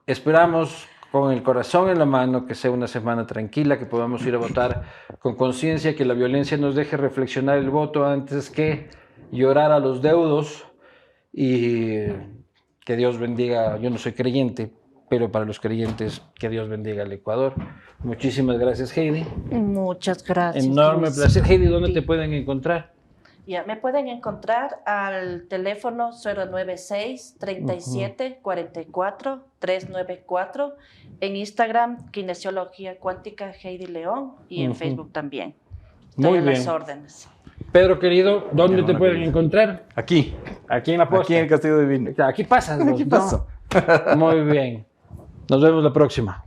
Esperamos con el corazón en la mano que sea una semana tranquila, que podamos ir a votar con conciencia, que la violencia nos deje reflexionar el voto antes que llorar a los deudos, y que Dios bendiga. Yo no soy creyente, pero para los creyentes, que Dios bendiga al Ecuador. Muchísimas gracias, Heidi.
Muchas gracias.
Enorme
Luis.
placer. Heidi, ¿dónde
Sí.
te pueden encontrar?
Ya, me pueden encontrar al teléfono 096-37-44-394, en Instagram, Kinesiología Cuántica Heidi León, y en
Ujú.
Facebook también. Estoy
Muy
a
bien.
las órdenes.
Pedro, querido, ¿dónde te pueden encontrar?
Aquí.
Aquí en la posta.
Aquí en el Castillo Divino.
Aquí pasas.
Aquí
¿no?
paso.
Muy bien. Nos vemos la próxima.